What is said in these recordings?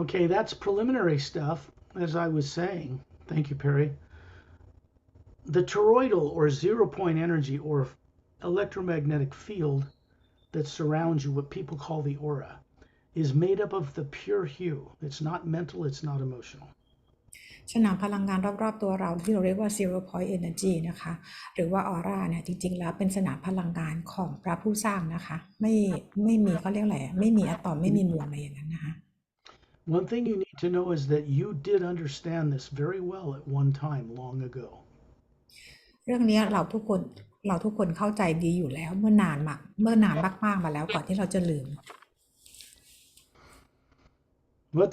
Okay, that's preliminary stuff, as I was saying. Thank you, Perry. The toroidal or 0 point energy or electromagnetic field that surrounds you, what people call the aura, is made up of the pure hue. It's not mental, it's not emotional. สนามพลังงานรอบๆตัวเราที่เราเรียกว่า zero point energy นะคะหรือว่าออร่าเนี่ยจริงๆแล้วเป็นสนามพลังงานของพระผู้สร้างนะคะไม่มีเขาเรียกอะไรไม่มีอะตอมไม่มีมวลอะไรอย่างนั้นนะคะ One thing you need to know is that you did understand this very well at one time long ago. เรื่องนี้เราทุกคนเข้าใจดีอยู่แล้วเมื่อนานมากๆมาแล้วก่อนที่เราจะลืม But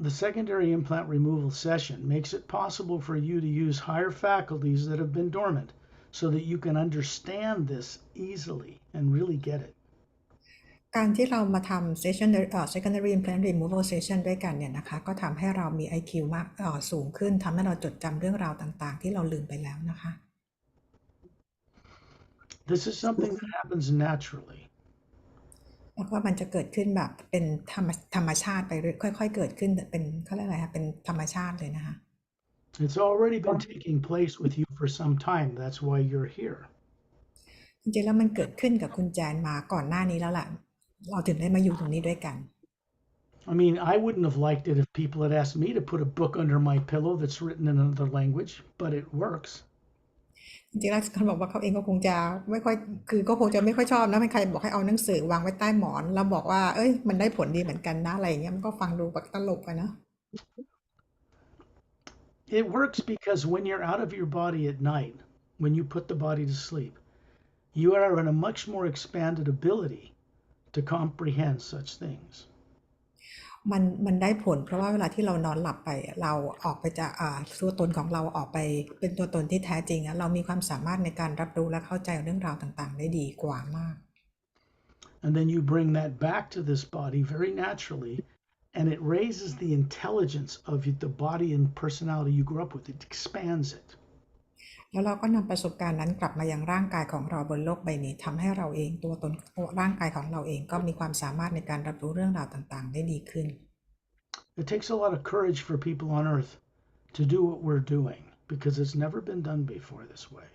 the secondary implant removal session makes it possible for you to use higher faculties that have been dormant so that you can understand this easily and really get it. การที่เรามาทำ secondary implant removal session ด้วยกันเนี่ยนะคะก็ทำให้เรามี IQ มากสูงขึ้นทำให้เราจดจำเรื่องราวต่างๆที่เราลืมไปแล้วนะคะ This is something that happens naturally. แล้วก็มันจะเกิดขึ้นแบบเป็นธรรมชาติไปค่อยๆเกิดขึ้นเป็นเขาเรียกอะไรคะเป็นธรรมชาติเลยนะคะ It's already been taking place with you for some time. That's why you're here. จริงๆแล้วมันเกิดขึ้นกับคุณแจนมาก่อนหน้านี้แล้วล่ะเราถึงได้มาอยู่ตรงนี้ด้วยกัน I mean, I wouldn't have liked it if people had asked me to put a book under my pillow that's written in another language, but it works. จริงๆแล้วเขาบอกว่าเขาเองก็คงจะไม่ค่อยคือก็คงจะไม่ค่อยชอบนะไม่ใครบอกให้เอาหนังสือวางไว้ใต้หมอนแล้วบอกว่าเอ้ยมันได้ผลดีเหมือนกันนะอะไรอย่างเงี้ยมันก็ฟังดูแบบตลกอะนะ It works because when you're out of your body at night, when you put the body to sleep, you are in a much more expanded ability to comprehend such things. มันได้ผลเพราะว่าเวลาที่เรานอนหลับไปเราออกไปจากตัวตนของเราออกไปเป็นตัวตนที่แท้จริงเรามีความสามารถในการรับรู้และเข้าใจเรื่องราวต่างๆได้ดีกว่ามาก And then you bring that back to this body very naturally, and it raises the intelligence of the body and personality you grew up with. It expands it. แล้วเราก็นำประสบการณ์นั้นกลับมายังร่างกายของเราบนโลกใบนี้ทำให้เราเองตัวตนร่างกายของเราเองก็มีความสามารถในการรับรู้เรื่องราวต่างๆได้ดีขึ้น It takes a lot of courage for people on Earth to do what we're doing because it's never been done before this way.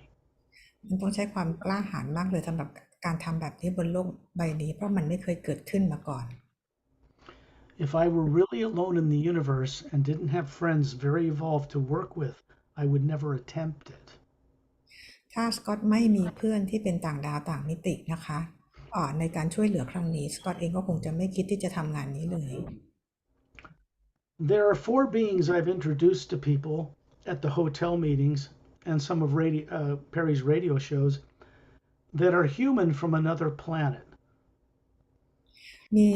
มันต้องใช้ความกล้าหาญมากเลยสำหรับการทำแบบนี้บนโลกใบนี้เพราะมันไม่เคยเกิดขึ้นมาก่อน If I were really alone in the universe and didn't have friends very evolved to work with, I would never attempt it. ถ้าสกอตไม่มีเพื่อนที่เป็นต่างดาวต่างมิตินะคะในการช่วยเหลือครั้งนี้สกอตเองก็คงจะไม่คิดที่จะทำงานนี้เลย There are 4 beings I've introduced to people at the hotel meetings and some of Perry's radio shows that are human from another planet. มี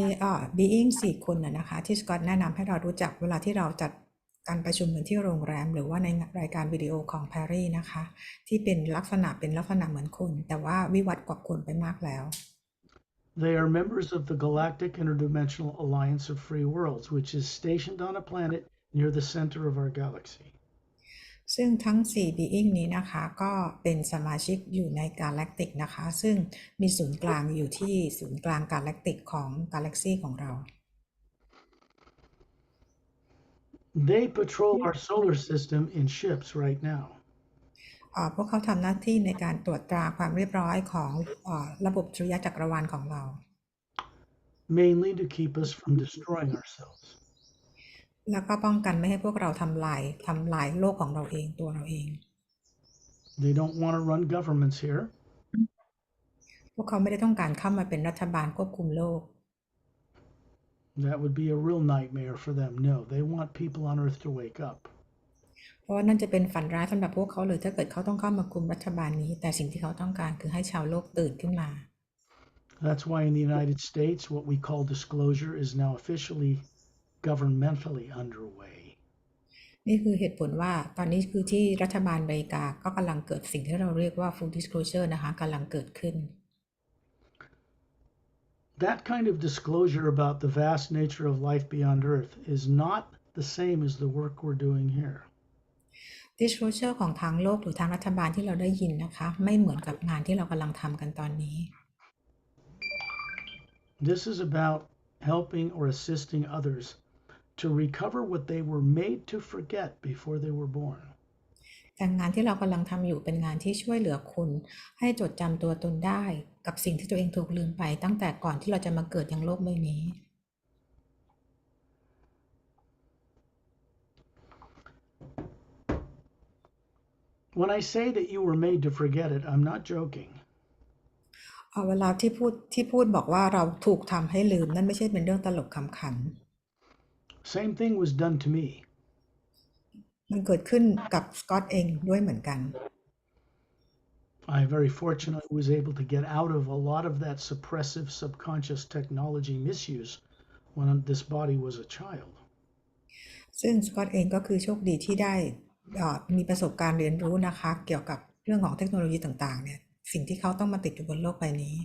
being 4 คนนะคะที่สกอตแนะนำให้เรารู้จักเวลาที่เราจัดการประชุมกันที่โรงแรมหรือว่าในรายการวิดีโอของ Pari นะคะที่เป็นลักษณะเหมือนคนแต่ว่าวิวัฒน์กว่าคนไปมากแล้ว They are members of the Galactic Interdimensional Alliance of Free Worlds, which is stationed on a planet near the center of our galaxy. ซึ่งทั้ง4 being นี้นะคะก็เป็นสมาชิกอยู่ใน Galactic นะคะซึ่งมีศูนย์กลางอยู่ที่ศูนย์กลาง Galactic ของ Galaxy ของเรา They patrol our solar system in ships right now. พวกเขาทำหน้าที่ในการตรวจตราความเรียบร้อยของระบบสุริยะจักรวาลของเรา mainly to keep us from destroying ourselves. แล้วก็ป้องกันไม่ให้พวกเราทำลายโลกของเราเองตัวเราเอง They don't want to run governments here. พวกเขาไม่ได้ต้องการเข้ามาเป็นรัฐบาลควบคุมโลก That would be a real nightmare for them. No, they want people on Earth to wake up. เพราะว่านั่นจะเป็นฝันร้ายสำหรับพวกเขาเลยถ้าเกิดเขาต้องเข้ามาคุมรัฐบาลนี้แต่สิ่งที่เขาต้องการคือให้ชาวโลกตื่นขึ้นมา That's why in the United States, what we call disclosure is now officially governmentally underway. นี่คือเหตุผลว่าตอนนี้คือที่รัฐบาลอเมริกาก็กำลังเกิดสิ่งที่เราเรียกว่า full disclosure นะคะกำลังเกิดขึ้น That kind of disclosure about the vast nature of life beyond Earth is not the same as the work we're doing here. disclosure ของทางโลกหรือทางรัฐบาลที่เราได้ยินนะคะไม่เหมือนกับงานที่เรากำลังทำกันตอนนี้ This is about helping, or assisting others to recover what they were made to forget before they were born. แต่งานที่เรากำลังทำอยู่เป็นงานที่ช่วยเหลือคุณให้จดจำตัวตนได้กับสิ่งที่ตัวเองถูกลืมไปตั้งแต่ก่อนที่เราจะมาเกิดยังโลกใบนี้ When I say that you were made to forget it, I'm not joking. เวลาที่พูดบอกว่าเราถูกทำให้ลืมนั่นไม่ใช่เป็นเรื่องตลกขำขัน Same thing was done to me. มันเกิดขึ้นกับสกอตเองด้วยเหมือนกัน I very fortunately was able to get out of a lot of that suppressive subconscious technology misuse when this body was a child. ซึ่งสกอตเองก็คือโชคดีที่ได้มีประสบการณ์เรียนรู้นะคะเกี่ยวกับเรื่องของเทคโนโลยีต่างๆเนี่ยสิ่งที่เขาต้องมาติดอยู่บนโลกใบนี้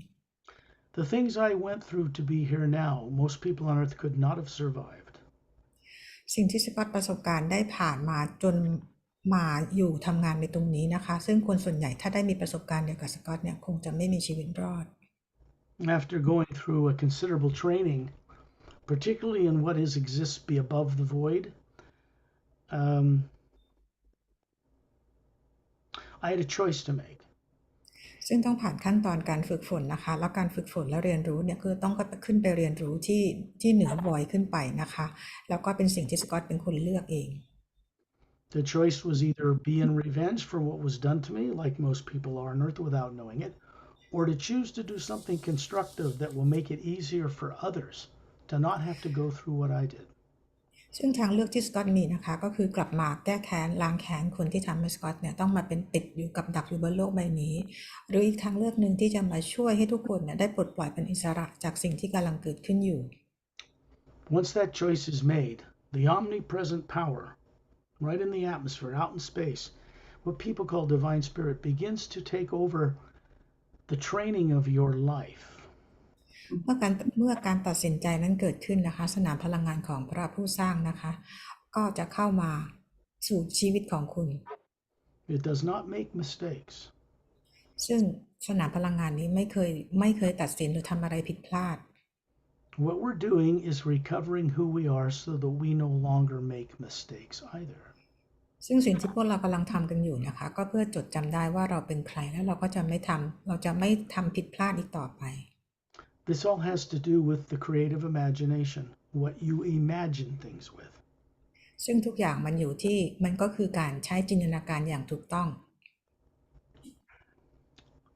The things I went through to be here now, most people on earth could not have survived. สิ่งที่สกอตประสบการณ์ได้ผ่านมาจนมาอยู่ทำงานในตรงนี้นะคะซึ่งคนส่วนใหญ่ถ้าได้มีประสบการณ์เดียวกับสกอตเนี่ยคงจะไม่มีชีวิตรอด After going through a considerable training, particularly in what exists be above the void, I had a choice to make. ซึ่งต้องผ่านขั้นตอนการฝึกฝนนะคะแล้วการฝึกฝนและเรียนรู้เนี่ยคือต้องก็ขึ้นไปเรียนรู้ที่เหนือวอยขึ้นไปนะคะแล้วก็เป็นสิ่งที่สกอตเป็นคนเลือกเอง The choice was either be in revenge for what was done to me, like most people are on earth without knowing it, or to choose to do something constructive that will make it easier for others to not have to go through what I did. ซึ่งทางเลือกที่สกอตมีนะคะก็คือกลับมาแก้แค้นล้างแค้นคนที่ทำให้สกอตเนี่ยต้องมาเป็นติดอยู่กับดักอยู่บนโลกใบนี้หรืออีกทางเลือกหนึ่งที่จะมาช่วยให้ทุกคนเนี่ยได้ปลดปล่อยเป็นอิสระจากสิ่งที่กำลังเกิดขึ้นอยู่ Once that choice is made, the omnipresent power, right in the atmosphere, out in space, what people call divine spirit, begins to take over the training of your life. เมื่อการตัดสินใจนั้นเกิดขึ้นนะคะสนามพลังงานของพระผู้สร้างนะคะก็จะเข้ามาสู่ชีวิตของคุณ It does not make mistakes. ซึ่งสนามพลังงานนี้ไม่เคยตัดสินหรือทำอะไรผิดพลาด What we're doing is recovering who we are so that we no longer make mistakes either. ซึ่งสิ่งที่พวกเรากำลังทำกันอยู่นะคะก็เพื่อจดจำได้ว่าเราเป็นใครแล้วเราจะไม่ทำผิดพลาดอีกต่อไป This all has to do with the creative imagination, what you imagine things with. ซึ่งทุกอย่างมันก็คือการใช้จินตนาการอย่างถูกต้อง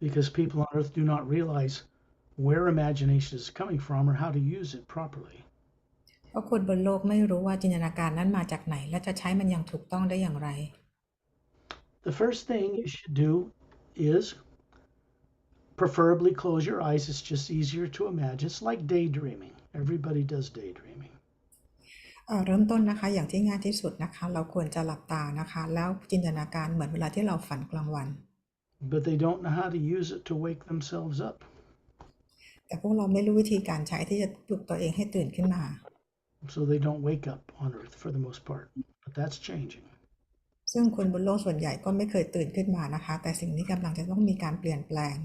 Because people on earth do not realize where imagination is coming from or how to use it properly. เพราะคนบนโลกไม่รู้ว่าจินตนาการนั้นมาจากไหนและจะใช้มันอย่างถูกต้องได้อย่างไร The first thing you should do is preferably close your eyes. It's just easier to imagine. It's like daydreaming. Everybody does daydreaming. เริ่มต้นนะคะอย่างที่ง่ายที่สุดนะคะเราควรจะหลับตานะคะแล้วจินตนาการเหมือนเวลาที่เราฝันกลางวัน But they don't know how to use it to wake themselves up. แต่พวกเราไม่รู้วิธีการใช้ที่จะปลุกตัวเองให้ตื่นขึ้นมา So they don't wake up on earth for the most part. But that's changing. ซึ่งคนบนโลกส่วนใหญ่ก็ไม่เคยตื่นขึ้นมานะคะแต่สิ่งนี้กำลังจะต้องมีการเปลี่ยนแปลง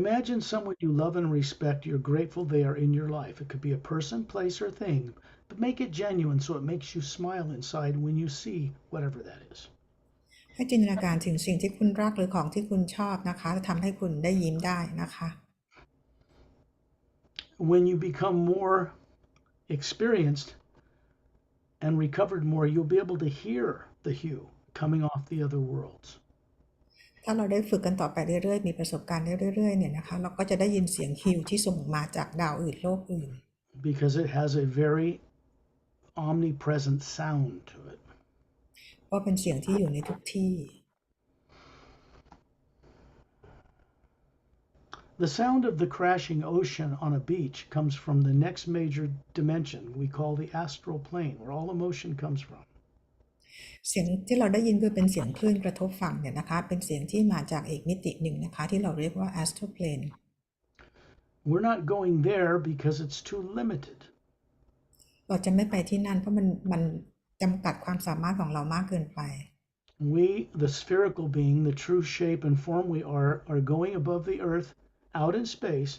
Imagine someone you love and respect. You're grateful they are in your life. It could be a person, place, or thing. But make it genuine so it makes you smile inside when you see whatever that is. ให้จินตนาการถึงสิ่งที่คุณรักหรือของที่คุณชอบนะคะทำให้คุณได้ยิ้มได้นะคะ When you become more experienced and recovered more, you'll be able to hear the hue coming off the other worlds. ถ้าเราได้ฝึกกันต่อไปเรื่อยๆมีประสบการณ์เรื่อยๆเนี่ยนะคะเราก็จะได้ยินเสียงฮิวที่ส่งมาจากดาวอื่นโลกอื่น Because it has a very omnipresent sound to it. เพราะเป็นเสียงที่อยู่ในทุกที่ The sound of the crashing ocean on a beach comes from the next major dimension we call the astral plane, where all emotion comes from. เสียงที่เราได้ยินคือเป็นเสียงคลื่นกระทบฝั่งเนี่ยนะคะเป็นเสียงที่มาจากอีกมิติหนึ่งนะคะที่เราเรียกว่า astral plane We're not going there because it's too limited. เราจะไม่ไปที่นั่นเพราะมันจำกัดความสามารถของเรามากเกินไป We, the spherical being, the true shape and form we are going above the earth, out in space,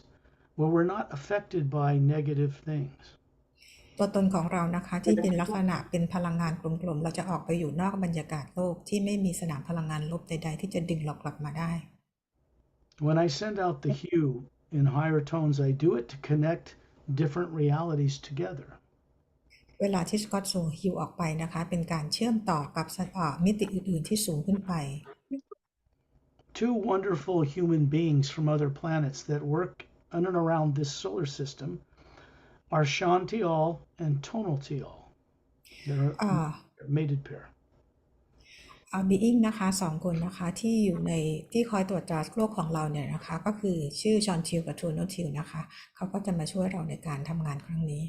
where we're not affected by negative things. ตัวตนของเรานะคะที่เป็นลักษณะเป็นพลังงานกลมๆเราจะออกไปอยู่นอกบรรยากาศโลกที่ไม่มีสนามพลังงานลบใดๆที่จะดึงเรากลับมาได้ When I send out the hue in higher tones, I do it to connect different realities together. เวลาที่สกอตส่งฮิวออกไปนะคะเป็นการเชื่อมต่อกับมิติอื่นๆที่สูงขึ้นไป Two wonderful human beings from other planets that work in and around this solar system are Shantial and Tonaltial. They're a mated pair. บีอิงนะคะสองคนนะคะที่อยู่ในที่คอยตรวจตราโลกของเราเนี่ยนะคะก็คือชื่อชอนทิลกับโทโนทิลนะคะเขาก็จะมาช่วยเราในการทำงานครั้งนี้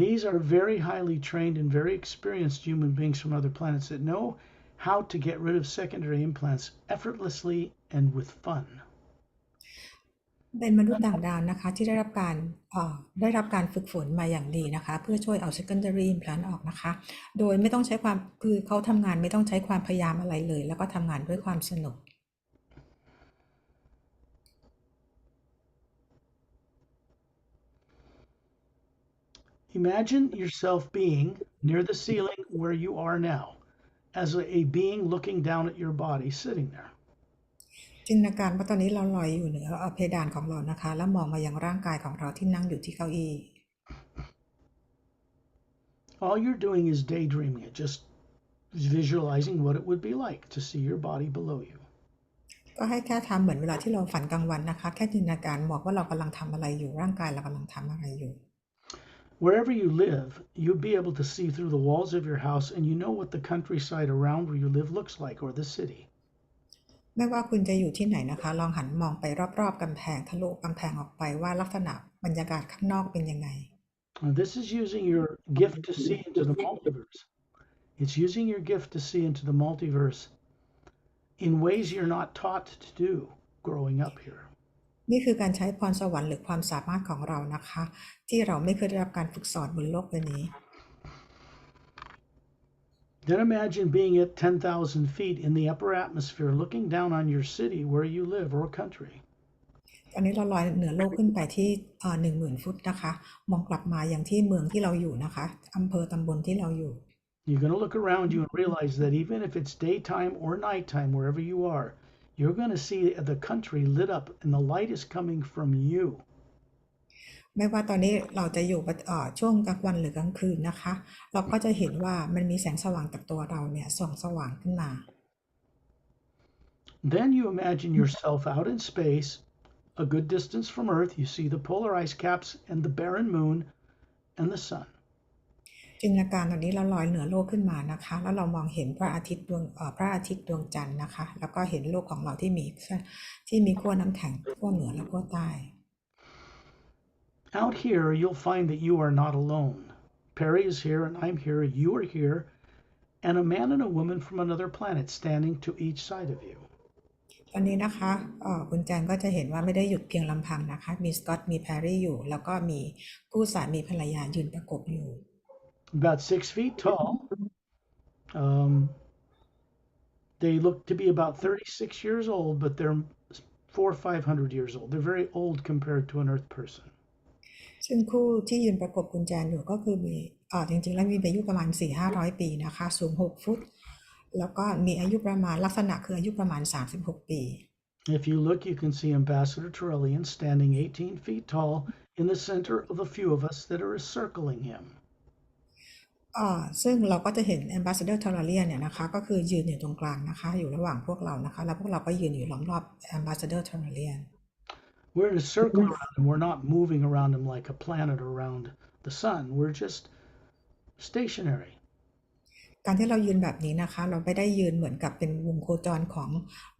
These are very highly trained and very experienced human beings from other planets that know how to get rid of secondary implants effortlessly and with fun. เป็นมนุษย์ต่างดาวนะคะที่ได้รับการฝึกฝนมาอย่างดีนะคะเพื่อช่วยเอา secondary implant ออกนะคะโดยไม่ต้องใช้ความคือเขาทำงานไม่ต้องใช้ความพยายามอะไรเลยแล้วก็ทำงานด้วยความสนุก Imagine yourself being near the ceiling where you are now, as a being looking down at your body sitting there. จินตนาการว่าตอนนี้เราลอยอยู่เหนือเพดานของเรานะคะแล้วมองมายังร่างกายของเราที่นั่งอยู่ที่เก้าอี้ All you're doing is daydreaming it, just visualizing what it would be like to see your body below you. ก็ให้แค่ทำเหมือนเวลาที่เราฝันกลางวันนะคะแค่จินตนาการบอกว่าเรากำลังทำอะไรอยู่ร่างกายเรากำลังทำอะไรอยู่ Wherever you live, you'll be able to see through the walls of your house and you know what the countryside around where you live looks like, or the city. ไม่ว่าคุณจะอยู่ที่ไหนนะคะลองหันมองไปรอบๆกำแพงทะลุกำแพงออกไปว่าลักษณะบรรยากาศข้างนอกเป็นยังไง This is using your gift to see into the multiverse. It's using your gift to see into the multiverse in ways you're not taught to do growing up here. นี่คือการใช้พรสวรรค์หรือความสามารถของเรานะคะที่เราไม่เคยได้รับการฝึกสอนบนโลกใบนี้ Then imagine being at 10,000 feet in the upper atmosphere looking down on your city where you live or country. ตอนนี้เราลอยเหนือโลกขึ้นไปที่10,000 ฟุตนะคะมองกลับมาอย่างที่เมืองที่เราอยู่นะคะอำเภอตำบลที่เราอยู่ You're going to look around you and realize that even if it's daytime or nighttime, wherever you are, you're going to see the country lit up and the light is coming from you. ไม่ว่าตอนนี้เราจะอยู่ช่วงกลางวันหรือกลางคืนนะคะเราก็จะเห็นว่ามันมีแสงสว่างจากตัวเราเนี่ยส่องสว่างขึ้นมา Then you imagine yourself out in space, a good distance from Earth. You see the polar ice caps and the barren moon and the sun. จินตนาการตอนนี้เราลอยเหนือโลกขึ้นมานะคะแล้วเรามองเห็นพระอาทิตย์ดวงจันทร์นะคะแล้วก็เห็นโลกของเราที่มีขั้วน้ำแข็งขั้วเหนือและขั้วใต้ Out here, you'll find that you are not alone. Pari is here and I'm here, you are here, and a man and a woman from another planet standing to each side of you. ตอนนี้นะคะคุณแจนก็จะเห็นว่าไม่ได้หยุดเพียงลำพังนะคะมีสกอตมีแพรรี่อยู่แล้วก็มีคู่สามีภรรยายืนประกบอยู่ About 6 feet tall. They look to be about 36 years old, but they're 400 or 500 years old. They're very old compared to an Earth person. ซึ่งคู่ที่ยืนประกบคุณแจนอยู่ก็คือมีจริงๆแล้วมีอายุประมาณ 400-500 ปีนะคะสูง6 ฟุตแล้วก็มีอายุประมาณลักษณะคืออายุประมาณ36 ปี If you look, you can see Ambassador Trillian standing 18 feet tall in the center of a few of us that are encircling him. ซึ่งเราก็จะเห็น Ambassador Trillian เนี่ยนะคะก็คือยืนอยู่ตรงกลางนะคะอยู่ระหว่างพวกเรานะคะแล้วพวกเราก็ยืนอยู่ล้อมรอบ Ambassador Trillian We're in a circle around him. We're not moving around him like a planet around the sun. We're just stationary. การที่เรายืนแบบนี้นะคะเราไม่ได้ยืนเหมือนกับเป็นวงโคจรของ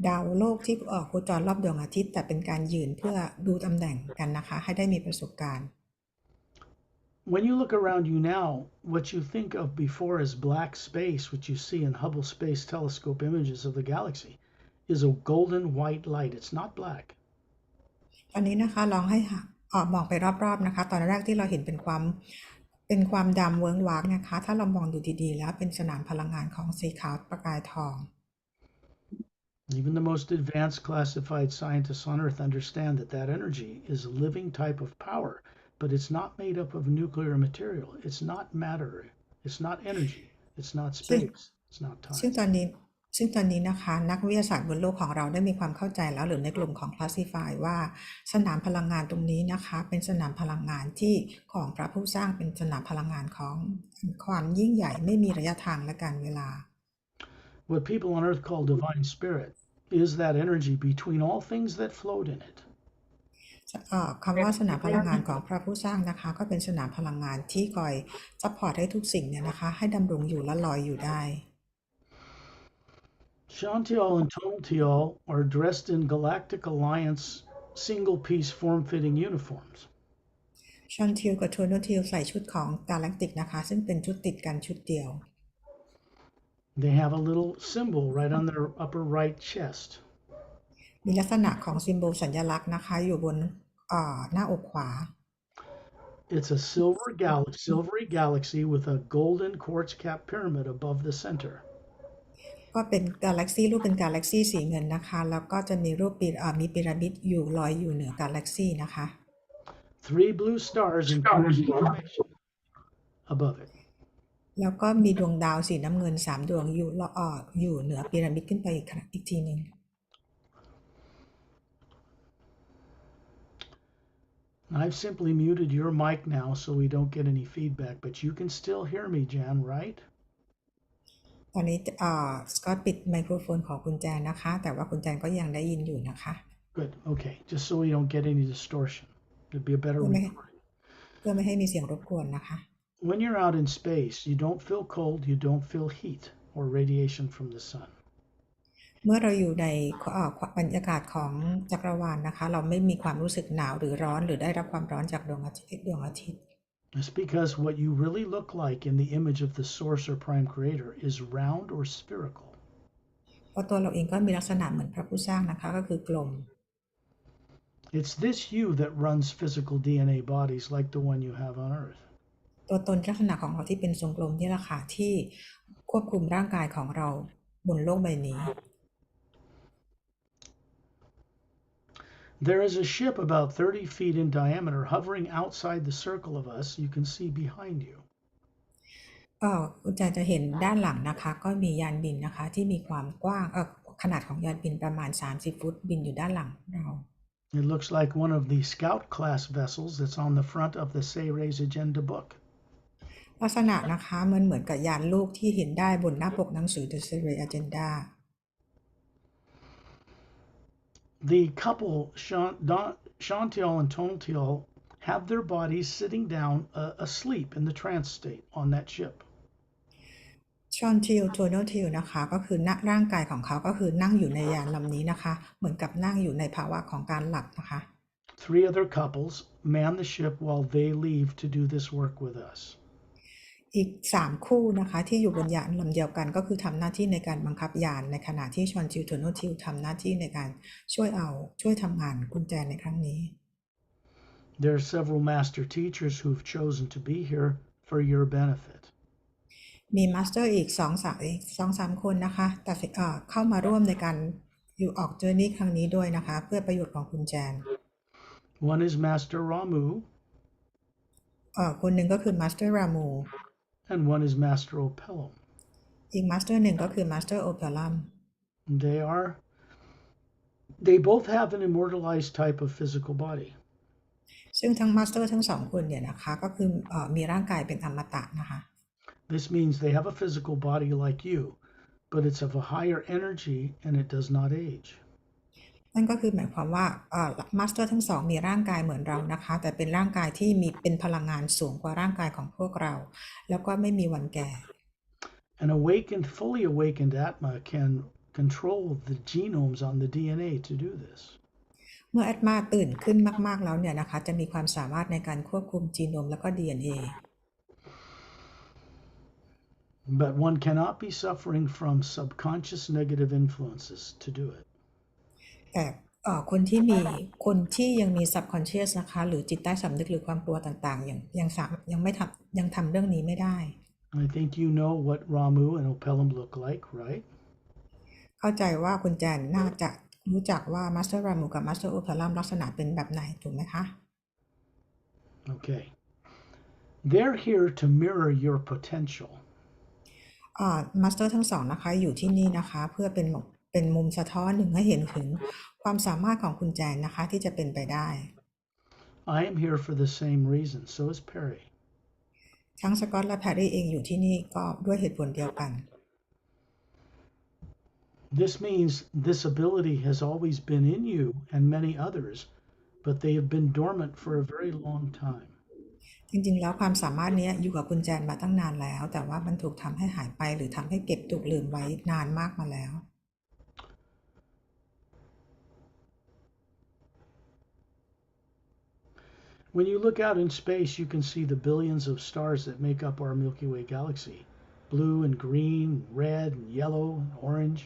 ดาวโลกที่โคจรรอบดวงอาทิตย์แต่เป็นการยืนเพื่อดูตำแหน่งกันนะคะให้ได้มีประสบการณ์ When you look around you now, what you think of before as black space, which you see in Hubble Space Telescope images of the galaxy, is a golden white light. It's not black. ตอนนี้นะคะลองให้มองไปรอบๆนะคะตอนแรกที่เราเห็นเป็นความดำเวิ้งว้างนะคะถ้าเรามองดูดีๆแล้วเป็นสนามพลังงานของสีขาวประกายทอง Even the most advanced classified scientists on Earth understand that that energy is a living type of power, but it's not made up of nuclear material. It's not matter. It's not energy. It's notซึ่ง space. It's not ซึ่ง time. ตอนนี้นะคะนักวิทยาศาสตร์บนโลกของเราได้มีความเข้าใจแล้วหรือในกลุ่มของ Classify ว่าสนามพลังงานตรงนี้นะคะเป็นสนามพลังงานที่ของพระผู้สร้างเป็นสนามพลังงานของความยิ่งใหญ่ไม่มีระยะทางและการเวลา What people on Earth call divine spirit is that energy between all things that float in it. คำว่าสนามพลังงานของพระผู้สร้างนะคะก็เป็นสนามพลังงานที่คอยซัพพอร์ตให้ทุกสิ่งเนี่ยนะคะให้ดำรงอยู่และลอยอยู่ได้ Shantial and Tontial are dressed in Galactic Alliance single-piece form-fitting uniforms. ชอนทิลกับโทโนทิลใส่ชุดของกาแล็กติกนะคะซึ่งเป็นชุดติดกันชุดเดียว They have a little symbol right on their upper right chest. มีลักษณะของซิมโบลสัญลักษณ์นะคะอยู่บนหน้าอกขวา It's a silvery galaxy with a golden quartz cap pyramid above the center. ก็เป็นกาแล็กซี่รูปเป็นกาแล็กซี่สีเงินนะคะแล้วก็จะมีรูปมีพีระมิดอยู่ลอยอยู่เหนือกาแล็กซี่นะคะ 3 blue stars in formation above it. แล้วก็มีดวงดาวสีน้ำเงิน3ดวงอยู่เหนือพีระมิดขึ้นไปอีกทีนึง I've simply muted your mic now so we don't get any feedback, but you can still hear me, Jan, right? ตอนนี้สกอตปิดไมโครโฟนของคุณแจนนะคะแต่ว่าคุณแจนก็ยังได้ยินอยู่นะคะ Good. Okay. Just so we don't get any distortion. It'd be a better เพื่อไม่ recording. ให้มีเสียงรบกวนนะคะ When you're out in space, you don't feel cold, you don't feel heat or radiation from the sun. เมื่อเราอยู่ในบรรยากาศของจักรวาลนะคะเราไม่มีความรู้สึกหนาวหรือร้อนหรือได้รับความร้อนจากดวงอาทิตย์ It's because what you really look like in the image of the source or prime creator is round or spherical. เพราะตัวเราเองก็มีลักษณะเหมือนพระผู้สร้างนะคะก็คือกลม It's this you that runs physical DNA bodies like the one you have on Earth. ตัวตนลักษณะของเราที่เป็นทรงกลมนี่แหละค่ะที่ควบคุมร่างกายของเราบนโลกใบนี้ There is a ship about 30 feet in diameter hovering outside the circle of us you can see behind you. คุณจะเห็นด้านหลังนะคะก็มียานบินนะคะที่มีความกว้างขนาดของยานบินประมาณ30ฟุตบินอยู่ด้านหลังเรา It looks like one of the scout class vessels that's on the front of the Sayre's Agenda book. ลักษณะนะคะมันเหมือนกับยานลูกที่เห็นได้บนหน้าปกหนังสือ Discernment Agenda. The couple, Shantial and Tontial, have their bodies sitting down asleep in the trance state on that ship. ชอนทิลโทโนทิลนะคะก็คือร่างกายของเขาก็คือนั่งอยู่ในยานลำนี้นะคะเหมือนกับนั่งอยู่ในภาวะของการหลับนะคะ 3 other couples man the ship while they leave to do this work with us. อีก3คู่นะคะที่อยู่บนยานลำเดียวกันก็คือทำหน้าที่ในการบังคับยานในขณะที่ชอนทิลโทโนทิลทำหน้าที่ในการช่วยทำงานกุญแจในครั้งนี้ There are several master teachers who've chosen to be here for your benefit. มีมาสเตอร์อีก2-3 คนนะคะแต่เข้ามาร่วมในการอยู่ออกเจอร์นี่ครั้งนี้ด้วยนะคะเพื่อประโยชน์ของคุณแจน One is Master Ramu. คนหนึ่งก็คือมาสเตอร์รามู And one is Master Opellum. อีกมาสเตอร์หนึ่งก็คือมาสเตอร์โอเปลัม They both have an immortalized type of physical body. ซึ่งทั้งมาสเตอร์ทั้ง2คนเนี่ยนะคะก็คือมีร่างกายเป็นอมตะนะคะ This means they have a physical body like you, but it's of a higher energy and it does not age. นั่นก็คือหมายความว่ามาสเตอร์ทั้ง2มีร่างกายเหมือนเรานะคะแต่เป็นร่างกายที่มีเป็นพลังงานสูงกว่าร่างกายของพวกเราแล้วก็ไม่มีวันแก่ An fully awakened Atma can control the genomes on the DNA to do this. เมื่อแอตมาตื่นขึ้นมากๆแล้วเนี่ยนะคะจะมีความสามารถในการควบคุมจีโนมแล้วก็ DNA. But one cannot be suffering from subconscious negative influences to do it. แต่คนที่ยังมี subconscious นะคะหรือจิตใต้สำนึกหรือความกลัวต่างๆยังทำเรื่องนี้ไม่ได้ I think you know what Ramu and Opellum look like, right? เข้าใจว่าคุณแจนน่าจะรู้จักว่ามาสเตอร์รามูกับมาสเตอร์โอเพลัมลักษณะเป็นแบบไหนถูกไหมคะ Okay. They're here to mirror your potential. มาสเตอร์ทั้งสองนะคะอยู่ที่นี่นะคะเพื่อเป็นมุมสะท้อนหนึ่งให้เห็นถึงความสามารถของคุณแจนนะคะที่จะเป็นไปได้ I am here for the same reason. So is Pari. ทั้งสกอตและแพรรี่เองอยู่ที่นี่ก็ด้วยเหตุผลเดียวกัน This means this ability has always been in you and many others, but they have been dormant for a very long time. จริงๆแล้วความสามารถนี้อยู่กับคุณแจนมาตั้งนานแล้วแต่ว่ามันถูกทำให้หายไปหรือทำให้เก็บถูกลืมไว้นานมากมาแล้ว When you look out in space, you can see the billions of stars that make up our Milky Way galaxy. Blue and green, red and yellow and orange.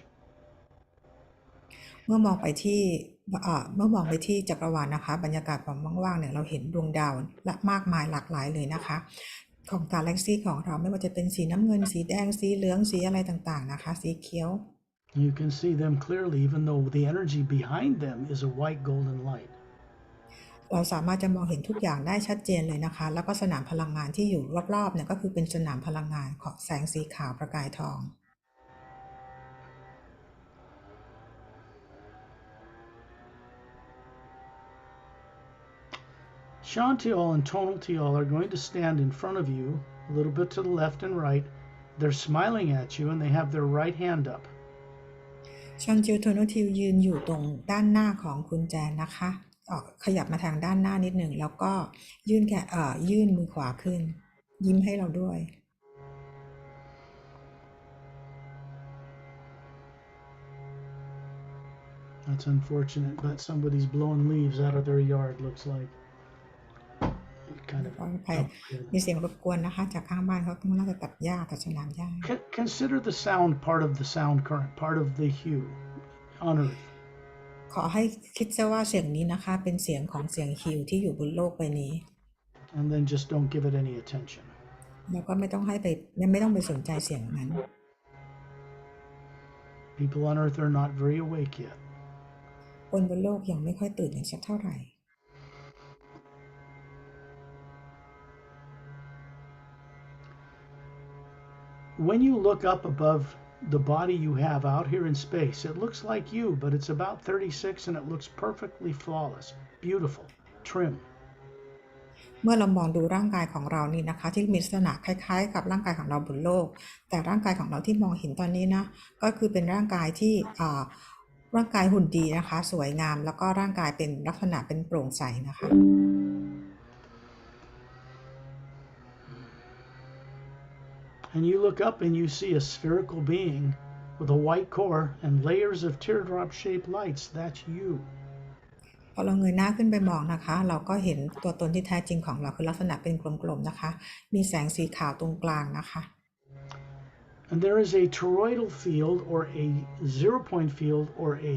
เมื่อมองไปที่จักรวาลนะคะบรรยากาศความว่างๆเนี่ยเราเห็นดวงดาวและมากมายหลากหลายเลยนะคะของกาแล็กซี่ของเราไม่ว่าจะเป็นสีน้ำเงินสีแดงสีเหลืองสีอะไรต่างๆนะคะสีเขียว You can see them clearly even though the energy behind them is a white golden light. เราสามารถจะมองเห็นทุกอย่างได้ชัดเจนเลยนะคะแล้วก็สนามพลังงานที่อยู่รอบๆเนี่ยก็คือเป็นสนามพลังงานของแสงสีขาวประกายทอง Shantial and Tonaltial are going to stand in front of you, a little bit to the left and right. They're smiling at you and they have their right hand up. ชอนจิวโทโนทิวยืนอยู่ตรงด้านหน้าของคุณแจนนะคะขยับมาทางด้านหน้านิดหนึ่งแล้วก็ยื่นมือขวาขึ้นยิ้มให้เราด้วย That's unfortunate, but somebody's blowing leaves out of their yard, looks like. Kind of มีเสียงรบกวนนะคะจากข้างบ้านเขาน่าจะตัดหญ้าตัดสนามหญ้า Consider the sound part of the sound current, part of the hue on Earth. ขอให้คิดซะว่าเสียงนี้นะคะเป็นเสียงของเสียงฮิวที่อยู่บนโลกใบนี้ And then just don't give it any attention. แล้วก็ไม่ต้องไปสนใจเสียงนั้น People on Earth are not very awake yet. คนบนโลกยังไม่ค่อยตื่นอย่างสักเท่าไหร่ When you look up above the body you have out here in space, it looks like you, but it's about 36 and it looks perfectly flawless, beautiful, trim. เมื่อเรามองดูร่างกายของเรานี่นะคะที่มีลักษณะคล้ายๆกับร่างกายของเราบนโลกแต่ร่างกายของเราที่มองเห็นตอนนี้นะก็คือเป็นร่างกายที่ร่างกายหุ่นดีนะคะสวยงามแล้วก็ร่างกายเป็นลักษณะเป็นโปร่งใสนะคะ And you look up and you see a spherical being with a white core and layers of teardrop-shaped lights. That's you. พอเราเงยหน้าขึ้นไปมองนะคะเราก็เห็นตัวตนที่แท้จริงของเราคือลักษณะเป็นกลมๆนะคะมีแสงสีขาวตรงกลางนะคะ And there is a toroidal field or a zero-point field or a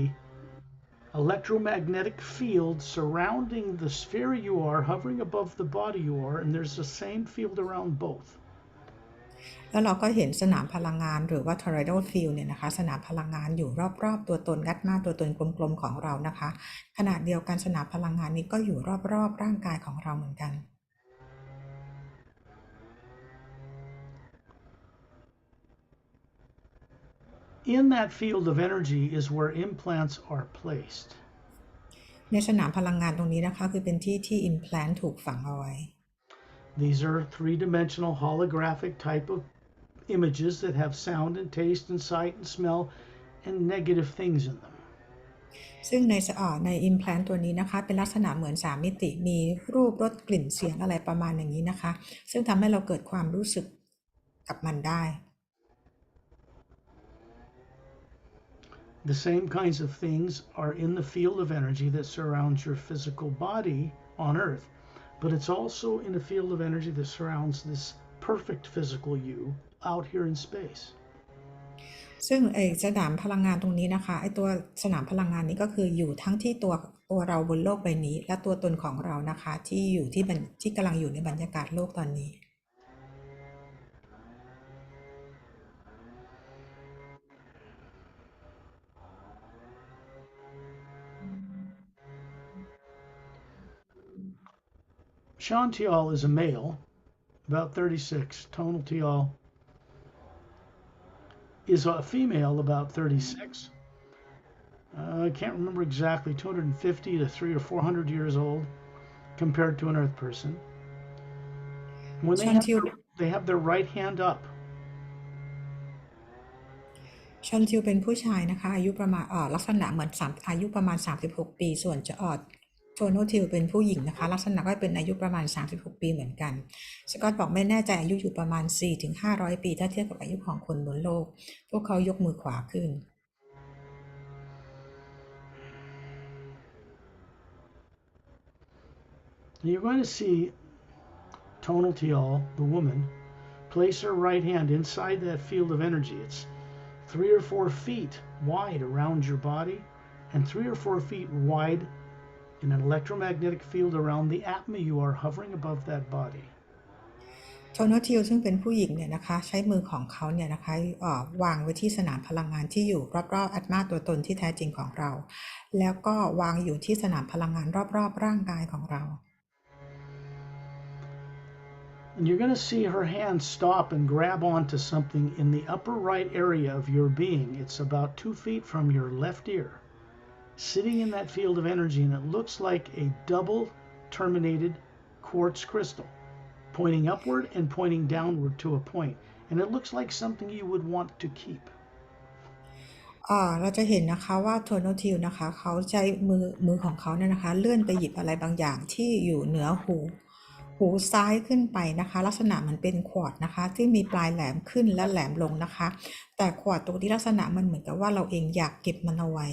electromagnetic field surrounding the sphere you are, hovering above the body you are, and there's the same field around both. แล้วเราก็เห็นสนามพลังงานหรือว่า toroidal field เนี่ยนะคะสนามพลังงานอยู่รอบๆตัวตนด้านหน้าตัวตนกลมๆของเรานะคะขณะเดียวกันสนามพลังงานนี้ก็อยู่รอบๆร่างกายของเราเหมือนกัน In that field of energy is where implants are placed. ในสนามพลังงานตรงนี้นะคะคือเป็นที่ implant ถูกฝังเอาไว้ These are three-dimensional holographic type of images that have sound and taste and sight and smell and negative things in them. ซึ่งใน implant ตัวนี้นะคะเป็นลักษณะเหมือน3มิติมีรูปรสกลิ่นเสียงอะไรประมาณอย่างนี้นะคะซึ่งทำให้เราเกิดความรู้สึกกับมันได้ The same kinds of things are in the field of energy that surrounds your physical body on Earth, but it's also in a field of energy that surrounds this perfect physical you out here in space. ซึ่งสนามพลังงานตรงนี้นะคะตัวสนามพลังงานนี้ก็คืออยู่ทั้งที่ตัวเราบนโลกใบนี้และตัวตนของเรานะคะที่กำลังอยู่ในบรรยากาศโลกตอนนี้ Shantial is a male, about 36. Tonal Tial is a female, about 36. I can't remember exactly, 250 to 300 or 400 years old compared to an Earth person. Whenชอนทิว they have their right hand up. ชอนทิวเป็นผู้ชายนะคะอายุประมาณลักษณะเหมือนอายุประมาณ36ปีส่วนจะโทโนทิวเป็นผู้หญิงนะคะลักษณะก็เป็นอายุประมาณ36ปีเหมือนกันสกอตบอกไม่แน่ใจอายุอยู่ประมาณ 4-500 ปีถ้าเทียบกับอายุของคนบนโลกพวกเขายกมือขวาขึ้น You're going to see Tonal Tial, the woman, place her right hand inside that field of energy. It's 3 or 4 feet wide around your body and 3 or 4 feet wide in an electromagnetic field around the atma you are hovering above that body. โทโนทิวซึ่งเป็นผู้หญิงเนี่ยนะคะใช้มือของเขาเนี่ยนะคะวางไว้ที่สนามพลังงานที่อยู่รอบๆอัตมาตัวตนที่แท้จริงของเราแล้วก็วางอยู่ที่สนามพลังงานรอบๆร่างกายของเรา And you're going to see her hand stop and grab onto something in the upper right area of your being. It's about 2 feet from your left ear, sitting in that field of energy, and it looks like a double terminated quartz crystal, pointing upward and pointing downward to a point. And it looks like something you would want to keep. เราจะเห็นนะคะว่าโทโนทิวนะคะเขาใช้มือของเขาเนี่ยนะคะเลื่อนไปหยิบอะไรบางอย่างที่อยู่เหนือหูซ้ายขึ้นไปนะคะลักษณะมันเป็นควอร์ตนะคะที่มีปลายแหลมขึ้นและแหลมลงนะคะแต่ควอร์ตตรงที่ลักษณะมันเหมือนกับว่าเราเองอยากเก็บมันเอาไว้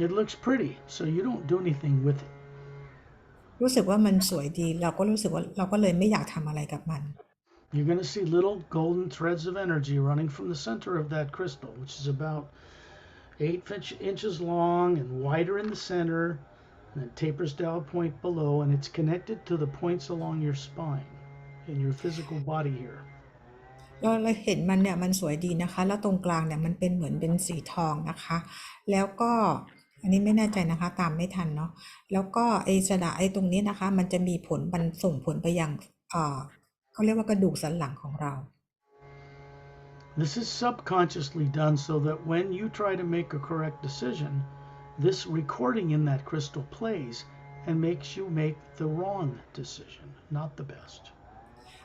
It looks pretty, so you don't do anything with it. รู้สึกว่ามันสวยดีเราก็รู้สึกว่าเราก็เลยไม่อยากทำอะไรกับมัน You're going to see little golden threads of energy running from the center of that crystal, which is about 8 inches long and wider in the center, and then tapers down a point below, and it's connected to the points along your spine in your physical body here. เราเห็นมันเนี่ยมันสวยดีนะคะแล้วตรงกลางเนี่ยมันเป็นเหมือนเป็นสีทองนะคะแล้วก็อันนี้ไม่แน่ใจนะคะตามไม่ทันเนาะแล้วก็ไอ้ตรงนี้นะคะมันจะมีมันส่งผลไปยังเขาเรียกว่ากระดูกสันหลังของเรา This is subconsciously done so that when you try to make a correct decision, this recording in that crystal plays and makes you make the wrong decision, not the best.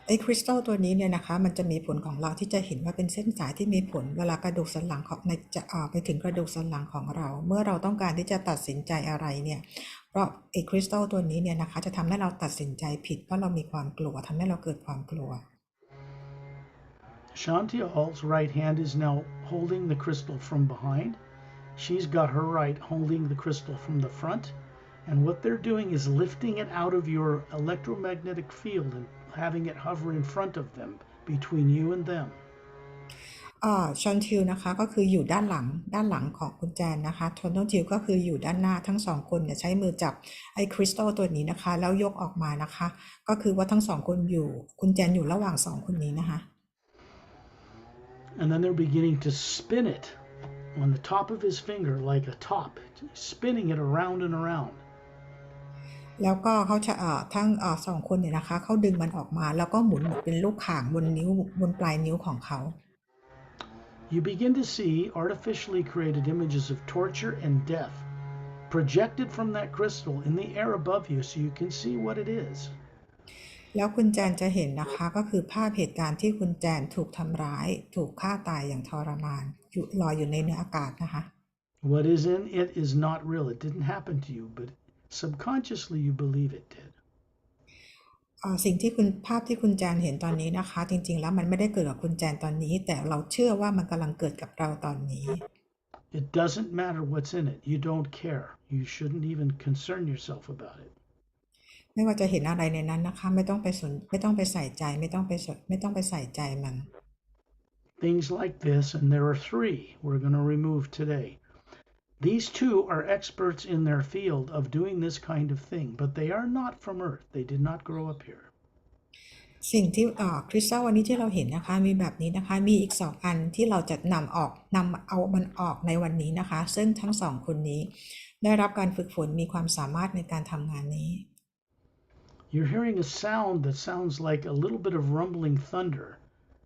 ไอ้คริสตัลตัวนี้เนี่ยนะคะมันจะมีผลของเราที่จะเห็นว่าเป็นเส้นสายที่มีผลเวลากระดูกสันหลังของจะไปถึงกระดูกสันหลังของเราเมื่อเราต้องการที่จะตัดสินใจอะไรเนี่ยเพราะไอ้คริสตัลตัวนี้เนี่ยนะคะจะทำให้เราตัดสินใจผิดเพราะเรามีความกลัวทำให้เราเกิดความกลัว Shantial's right hand is now holding the crystal from behind. She's got her right holding the crystal from the front. And what they're doing is lifting it out of your electromagnetic field and having it hover in front of them, between you and them. ชอนทิวนะคะก็คืออยู่ด้านหลังของคุณแจนนะคะโทนทิวก็คืออยู่ด้านหน้าทั้งสองคนเนี่ยใช้มือจับไอ้คริสตัลตัวนี้นะคะแล้วยกออกมานะคะก็คือว่าทั้งสองคนอยู่คุณแจนอยู่ระหว่างสองคนนี้นะคะ And then they're beginning to spin it on the top of his finger like a top, spinning it around and around. แล้วก็เขาจะทั้งสองคนเนี่ยนะคะเขาดึงมันออกมาแล้วก็หมุนเป็นลูกข่างบนปลายนิ้วของเขา You begin to see artificially created images of torture and death projected from that crystal in the air above you so you can see what it is. แล้วคุณแจนจะเห็นนะคะก็คือภาพเหตุการณ์ที่คุณแจนถูกทำร้ายถูกฆ่าตายอย่างทรมานลอยอยู่ในเนื้ออากาศนะคะ What is in it is not real. It didn't happen to you, but subconsciously you believe it did. สิ่งที่ภาพที่คุณแจนเห็นตอนนี้นะคะจริงๆแล้วมันไม่ได้เกิดกับคุณแจนตอนนี้แต่เราเชื่อว่ามันกำลังเกิดกับเราตอนนี้ It doesn't matter what's in it. You don't care. You shouldn't even concern yourself about it. ไม่ว่าจะเห็นอะไรในนั้นนะคะไม่ต้องไปใส่ใจไม่ต้องไปใส่ใจมัน Things like this, and there are 3 we're going to remove today. These 2 are experts in their field of doing this kind of thing, but they are not from Earth. They did not grow up here. สิ่งที่คริสตัลวันนี้ที่เราเห็นนะคะมีแบบนี้นะคะมีอีก2อันที่เราจะนำเอามันออกในวันนี้นะคะซึ่งทั้ง2คนนี้ได้รับการฝึกฝนมีความสามารถในการทำงานนี้ You're hearing a sound that sounds like a little bit of rumbling thunder,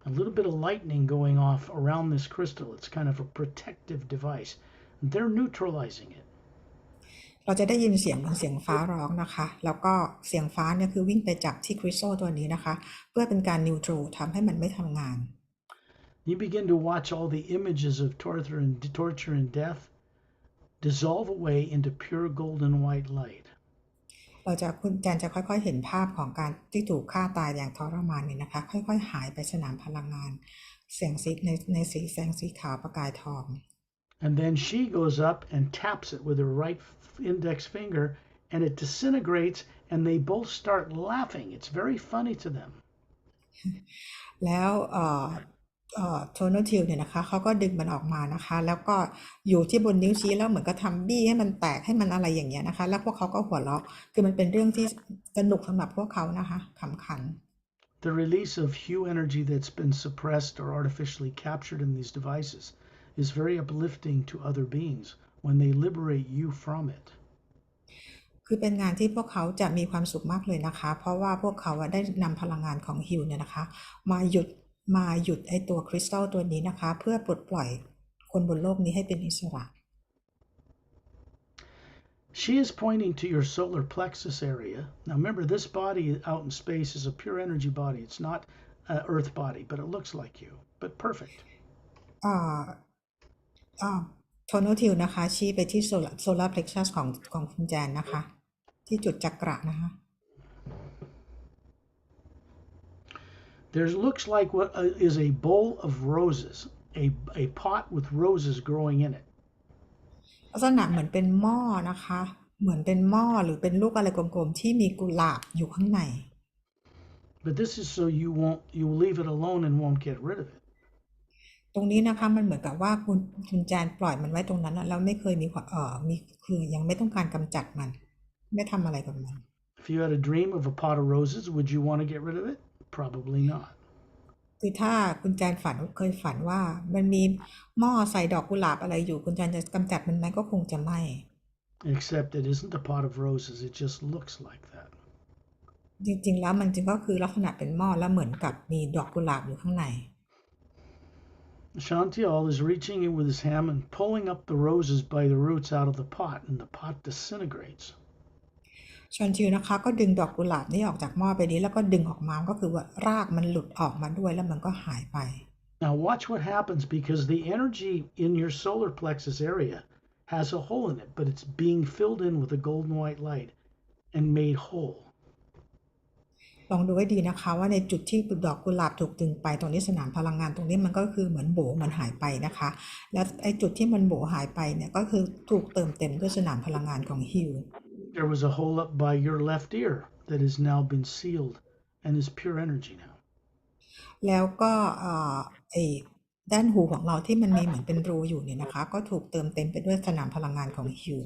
a little bit of lightning going off around this crystal. It's kind of a protective device. They're neutralizing it. เราจะได้ยินเสียงเหมือนเสียงฟ้าร้องนะคะแล้วก็เสียงฟ้าเนี่ยคือวิ่งไปจับที่คริสตัลตัวนี้นะคะเพื่อเป็นการนิวทรัลทำให้มันไม่ทำงาน You begin to watch all the images of torture and death dissolve away into pure golden white light. คุณแจนจะค่อยๆเห็นภาพของการที่ถูกฆ่าตายอย่างทรมานนี่นะคะค่อยๆหายไปสนามพลังงานแสงสีในสีแสงสีขาวประกายทอง And then she goes up and taps it with her right index finger and it disintegrates and they both start laughing. It's very funny to them. แล้วโทโนทิลเนี่ยนะคะเขาก็ดึงมันออกมานะคะแล้วก็อยู่ที่บนนิ้วชี้แล้วเหมือนกับทำบี้ให้มันแตกให้มันอะไรอย่างเงี้ยนะคะแล้วพวกเขาก็หัวเราะคือมันเป็นเรื่องที่สนุกสำหรับพวกเขานะคะขำขัน The release of hue energy that's been suppressed or artificially captured in these devices is very uplifting to other beings when they liberate you from it. คือเป็นงานที่พวกเขาจะมีความสุขมากเลยนะคะเพราะว่าพวกเขาได้นำพลังงานของฮิวเนี่ยนะคะมาหยุดไอตัวคริสตัลตัวนี้นะคะเพื่อปลดปล่อยคนบนโลกนี้ให้เป็นอิสระ She is pointing to your solar plexus area. Now remember, this body out in space is a pure energy body. It's not an earth body, but it looks like you, but perfect. โทโนทิลนะคะชี้ไปที่โซลาร์เพล็กซัสของคุณแจนนะคะที่จุดจักระนะคะ There looks like what is a bowl of roses, a pot with roses growing in it. ลักษณะเหมือนเป็นหม้อนะคะเหมือนเป็นหม้อหรือเป็นลูกอะไรกลมๆที่มีกุหลาบอยู่ข้างใน But this is so you leave it alone and won't get rid of it. ตรงนี้นะคะมันเหมือนกับว่าคุณแจนปล่อยมันไว้ตรงนั้นแล้วไม่เคยมีคือยังไม่ต้องการกำจัดมันไม่ทำอะไรกับมัน If you had a dream of a pot of roses, would you want to get rid of it? Probably not. คือถ้าคุณแจนเคยฝันว่ามันมีหม้อใส่ดอกกุหลาบอะไรอยู่คุณแจนจะกำจัดมันไหมก็คงจะไม่ Except it isn't a pot of roses, it just looks like that. จริงๆแล้วมันจริงก็คือลักษณะเป็นหม้อแล้วเหมือนกับมีดอกกุหลาบอยู่ข้างใน Shantial is reaching in with his hand and pulling up the roses by the roots out of the pot, and the pot disintegrates. ชอนชิวนะคะก็ดึงดอกกุหลาบนี้ออกจากหม้อไปนี้แล้วก็ดึงออกมาก็คือว่ารากมันหลุดออกมาด้วยแล้วมันก็หายไป Now watch what happens because the energy in your solar plexus area has a hole in it, but it's being filled in with a golden white light and made whole. ลองดูให้ดีนะคะว่าในจุดที่ดอกกุหลาบถูกดึงไปตรงนี้สนามพลังงานตรงนี้มันก็คือเหมือนโบมันหายไปนะคะแล้วไอ้จุดที่มันโบหายไปเนี่ยก็คือถูกเติมเต็มด้วยสนามพลังงานของฮิว There was a hole up by your left ear that has now been sealed and is pure energy now. แล้วก็ไอ้ด้านหูของเราที่มันมีเหมือนเป็นรูอยู่เนี่ยนะคะก็ถูกเติมเต็มไปด้วยสนามพลังงานของฮิว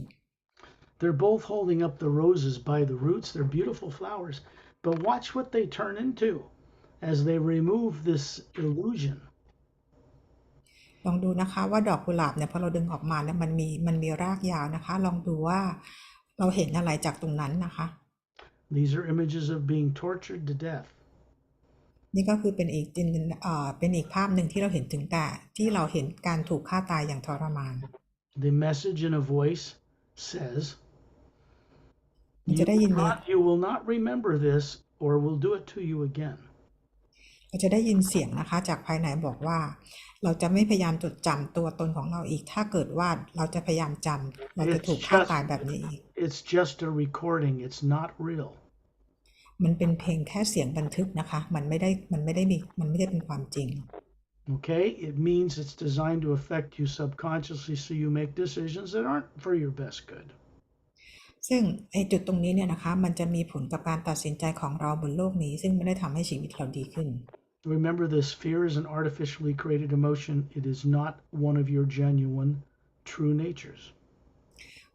They're both holding up the roses by the roots. They're beautiful flowers. But watch what they turn into as they remove this illusion. ลองดูนะคะว่าดอกกุหลาบเนี่ยพอเราดึงออกมาแล้วมันมีรากยาวนะคะลองดูว่าเราเห็นอะไรจากตรงนั้นนะคะ These are images of being tortured to death. นี่ก็คือเป็นอีกภาพหนึ่งที่เราเห็นถึงที่เราเห็นการถูกฆ่าตายอย่างทรมาน The message in a voice says, You will not remember this or we'll do it to you again. เราจะได้ยินเสียงนะคะจากภายในบอกว่าเราจะไม่พยายามจดจำตัวตนของเราอีกถ้าเกิดว่าเราจะพยายามจำเราจะถูกฆ่าตายแบบนี้อีก It's just a recording. It's not real. มันเป็นเพียงแค่เสียงบันทึกนะคะมันไม่ได้เป็นความจริง Okay? It means it's designed to affect you subconsciously so you make decisions that aren't for your best good. ซึ่งไอ้จุดตรงนี้เนี่ยนะคะมันจะมีผลกับการตัดสินใจของเราบนโลกนี้ซึ่งไม่ได้ทำให้ชีวิตเราดีขึ้น Remember this, fear is an artificially created emotion. It is not one of your genuine, true natures.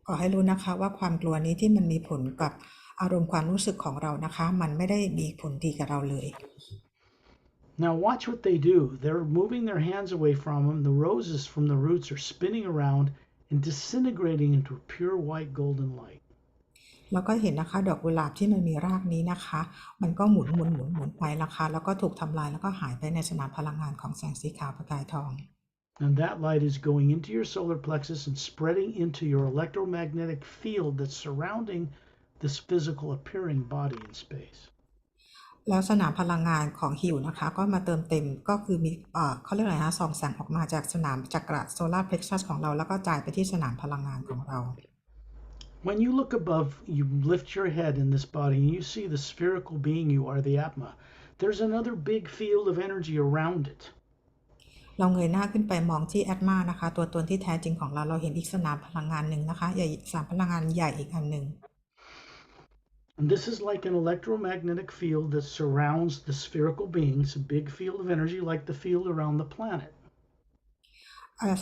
ขอให้รู้นะคะว่าความกลัวนี้ที่มันมีผลกับอารมณ์ความรู้สึกของเรานะคะมันไม่ได้มีผลดีกับเราเลย Now watch what they do. They're moving their hands away from them. The roses from the roots are spinning around and disintegrating into pure white golden light. เราก็เห็นนะคะดอกกุหลาบที่มันมีรากนี้นะคะมันก็หมุนหมุนหมุนหมุนไปนะคะแล้วก็ถูกทำลายแล้วก็หายไปในสนามพลังงานของแสงสีขาวประกายทอง And that light is going into your solar plexus and spreading into your electromagnetic field that's surrounding this physical appearing body in space. แล้วสนามพลังงานของฮิวนะคะก็มาเติมเต็มก็คือมีเขาเรียกอะไรนะส่องแสงออกมาจากสนามจักระโซลาร์เพล็กซัสของเราแล้วก็จ่ายไปที่สนามพลังงานของเรา When you look above, you lift your head in this body and you see the spherical being you are, the Atma. There's another big field of energy around it. เราเงยหน้าขึ้นไปมองที่แอตมานะคะตัวตนที่แท้จริงของเราเห็นอีกสนามพลังงานหนึ่งนะคะใหญ่สนามพลังงานใหญ่อีกอันหนึ่ง And this is like an electromagnetic field that surrounds the spherical beings, a big field of energy like the field around the planet.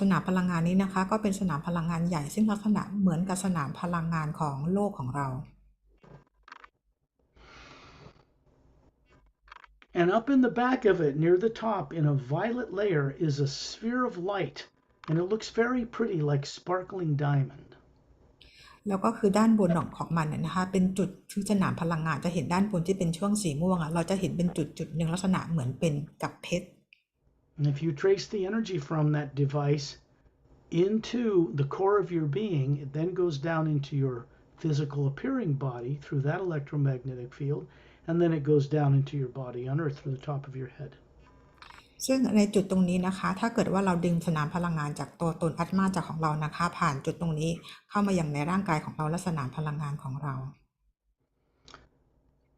สนามพลังงานนี้นะคะก็เป็นสนามพลังงานใหญ่ซึ่งลักษณะเหมือนกับสนามพลังงานของโลกของเรา And up in the back of it, near the top, in a violet layer, is a sphere of light. And it looks very pretty, like sparkling diamond. แล้วก็คือด้านบนของมันนะคะเป็นจุดที่สนามพลังงานจะเห็นด้านบนที่เป็นช่วงสีม่วงเราจะเห็นเป็นจุดหนึ่งลักษณะเหมือนเป็นกับเพชร And if you trace the energy from that device into the core of your being, it then goes down into your physical appearing body through that electromagnetic field, and then it goes down into your body on Earth through the top of your head. ซึ่งในจุดตรงนี้นะคะถ้าเกิดว่าเราดึงสนามพลังงานจากตัวตนอัตมาจากของเรานะคะผ่านจุดตรงนี้เข้ามาอย่างในร่างกายของเราและสนามพลังงานของเรา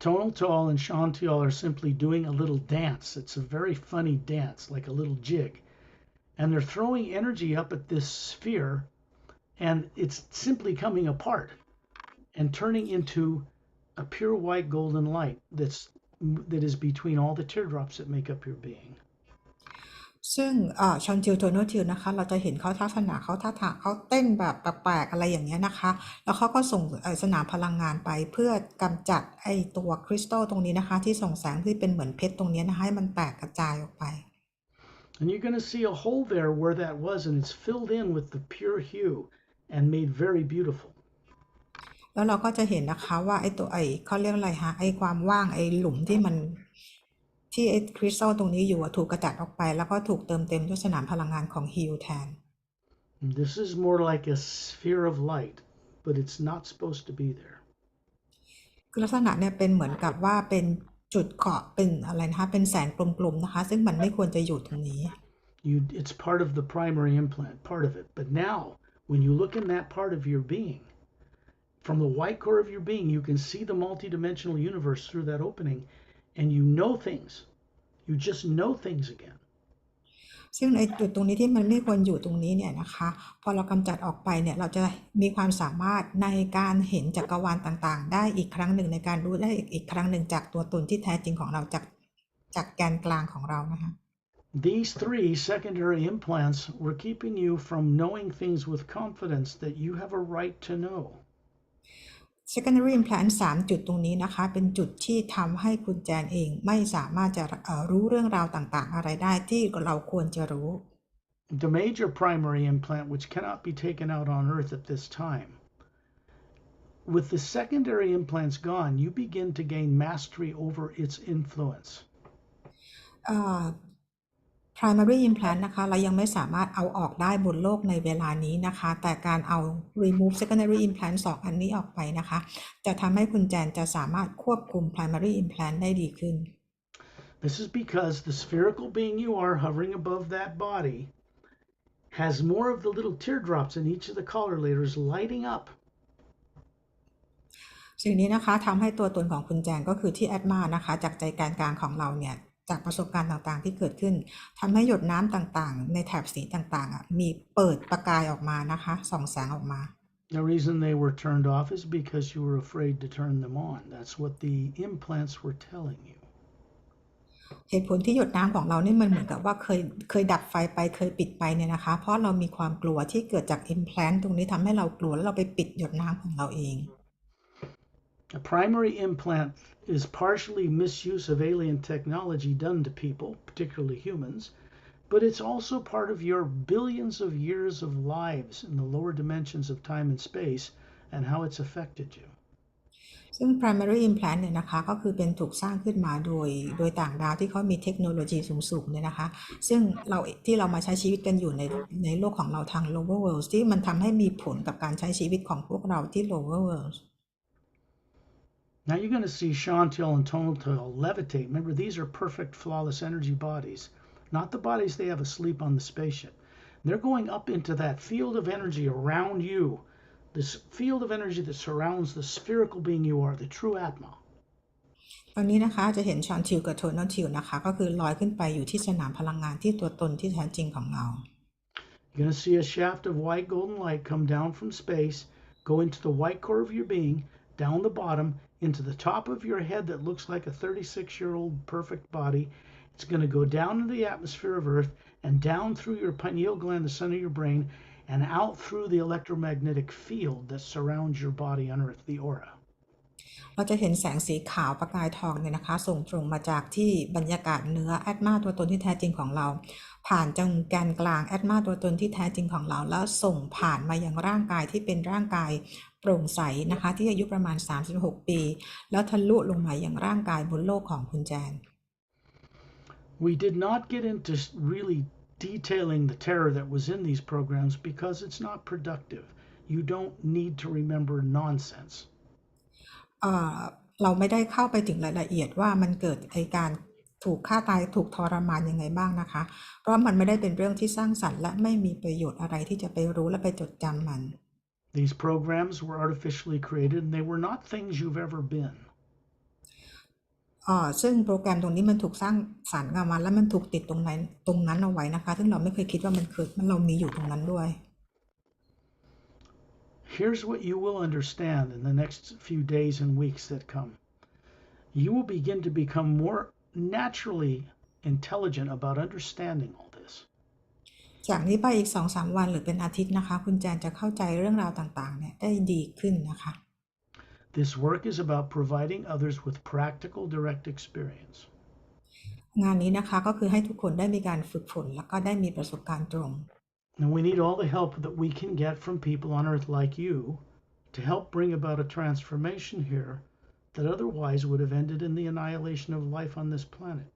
Tonal and Shantial are simply doing a little dance. It's a very funny dance, like a little jig. And they're throwing energy up at this sphere, and it's simply coming apart and turning into a pure white golden light that is between all the teardrops that make up your being. ซึ่งชอนทิวโทโนทิวนะคะเราจะเห็นเขาท่าทางเขาเต้นแบบแปลกๆอะไรอย่างเงี้ยนะคะแล้วเขาก็ส่งสนามพลังงานไปเพื่อกำจัดไอตัวคริสตัลตรงนี้นะคะที่ส่งแสงที่เป็นเหมือนเพชรตรงนี้นะคะให้มันแตกกระจายออกไป And you're going to see a hole there where that was, and it's filled in with the pure hue and made very beautiful. แล้วเราก็จะเห็นนะคะว่าไอตัวเขาเรียกอะไรฮะไอความว่างไอหลุมที่มันที่ไอคริสตัลตรงนี้อยู่ถูกกระจัดออกไปแล้วก็ถูกเติมเต็มด้วยสนามพลังงานของฮิลแทน This is more like a sphere of light, but it's not supposed to be there. คือลักษณะเนี่ยเป็นเหมือนกับว่าเป็นจุดเกาะเป็นอะไรนะคะเป็นแสงกลมๆนะคะซึ่งมันไม่ควรจะอยู่ตรงนี้ It's part of the primary implant, part of it. But now, when you look in that part of your being, from the white core of your being, you can see the multidimensional universe through that opening, and you know things. You just know things again. ซึ่งในจุดตรงนี้ที่มันไม่ควรอยู่ตรงนี้เนี่ยนะคะพอเรากำจัดออกไปเนี่ยเราจะมีความสามารถในการเห็นจักรวาลต่างๆได้อีกครั้งหนึ่งในการรู้ได้อีกครั้งหนึ่งจากตัวตนที่แท้จริงของเราจากแกนกลางของเรานะคะ These 3 secondary implants were keeping you from knowing things with confidence that you have a right to know. secondary implant 3 จุดตรงนี้นะคะเป็นจุดที่ทำให้คุณแจนเองไม่สามารถจะรู้เรื่องราวต่างๆอะไรได้ที่เราควรจะรู้ The major primary implant, which cannot be taken out on Earth at this time. With the secondary implants gone, you begin to gain mastery over its influence. primary implant นะคะเรายังไม่สามารถเอาออกได้บนโลกในเวลานี้นะคะแต่การเอา remove secondary implant 2 อันนี้ออกไปนะคะจะทำให้คุณแจนจะสามารถควบคุม primary implant ได้ดีขึ้น This is because the spherical being you are hovering above that body has more of the little teardrops in each of the collar layers lighting up. สิ่งนี้นะคะทำให้ตัวตนของคุณแจนก็คือที่แอดมานะคะจากใจกลางของเราเนี่ยจากประสบการณ์ต่างๆที่เกิดขึ้นทำให้หยดน้ำต่างๆในแถบสีต่างๆมีเปิดประกายออกมานะคะส่องแสงออกมา The reason they were turned off is because you were afraid to turn them on. That's what the implants were telling you. เหตุผลที่หยดน้ำของเรานี่มันเหมือนกับว่าเคยดับไฟไปเคยปิดไปเนี่ยนะคะเพราะเรามีความกลัวที่เกิดจาก implant ตรงนี้ทำให้เรากลัวแล้วเราไปปิดหยดน้ำของเราเอง A primary implant is partially misuse of alien technology done to people, particularly humans, but it's also part of your billions of years of lives in the lower dimensions of time and space and how it's affected you. ซึ่ง primary implant เนี่ยนะคะก็คือเป็นถูกสร้างขึ้นมาโดยต่างดาวที่เขามีเทคโนโลยีสูงๆเนี่ยนะคะซึ่งเรามาใช้ชีวิตกันอยู่ในโลกของเราทาง lower world ที่มันทำให้มีผลกับการใช้ชีวิตของพวกเราที่ lower world Now you're going to see Chantel and Tonal levitate. Remember, these are perfect, flawless energy bodies, not the bodies they have asleep on the spaceship. They're going up into that field of energy around you, this field of energy that surrounds the spherical being you are, the true Atma. ตอนนี้นะคะจะเห็นชอนทิวกับโทนอลทิวนะคะก็คือลอยขึ้นไปอยู่ที่สนามพลังงานที่ตัวตนที่แท้จริงของเรา You're going to see a shaft of white golden light come down from space, go into the white core of your being, down the bottom, into the top of your head that looks like a 36-year-old perfect body. It's going to go down into the atmosphere of Earth and down through your pineal gland, the center of your brain, and out through the electromagnetic field that surrounds your body on Earth, the aura. เราจะเห็นแสงสีขาวประกายทองเนี่ยนะคะส่งตรงมาจากที่บรรยากาศเนื้อแอตมาตัวตนที่แท้จริงของเราผ่านจังแกนกลางแอตมาตัวตนที่แท้จริงของเราแล้วส่งผ่านมายังร่างกายที่เป็นร่างกายโปร่งใสนะคะที่อายุประมาณ36ปีแล้วทะลุลงมายังร่างกายบนโลกของคุณแจน We did not get into really detailing the terror that was in these programs because it's not productive. You don't need to remember nonsense. เราไม่ได้เข้าไปถึงรายละเอียดว่ามันเกิดการถูกฆ่าตายถูกทรมานยังไงบ้างนะคะเพราะมันไม่ได้เป็นเรื่องที่สร้างสรรค์และไม่มีประโยชน์อะไรที่จะไปรู้และไปจดจำมัน These programs were artificially created and they were not things you've ever been. ซึ่งโปรแกรมตรงนี้มันถูกสร้างสรรค์มาแล้วมันถูกติดตรงนั้นเอาไว้นะคะซึ่งเราไม่เคยคิดว่าเรามีอยู่ตรงนั้นด้วย Here's what you will understand in the next few days and weeks that come. You will begin to become more naturally intelligent about understanding all this. จากนี้ไปอีก 2-3 วันหรือเป็นอาทิตย์นะคะคุณแจนจะเข้าใจเรื่องราวต่างๆเนี่ยได้ดีขึ้นนะคะ This work is about providing others with practical direct experience. งานนี้นะคะก็คือให้ทุกคนได้มีการฝึกฝนแล้วก็ได้มีประสบการณ์ตรง And we need all the help that we can get from people on Earth like you to help bring about a transformation here that otherwise would have ended in the annihilation of life on this planet.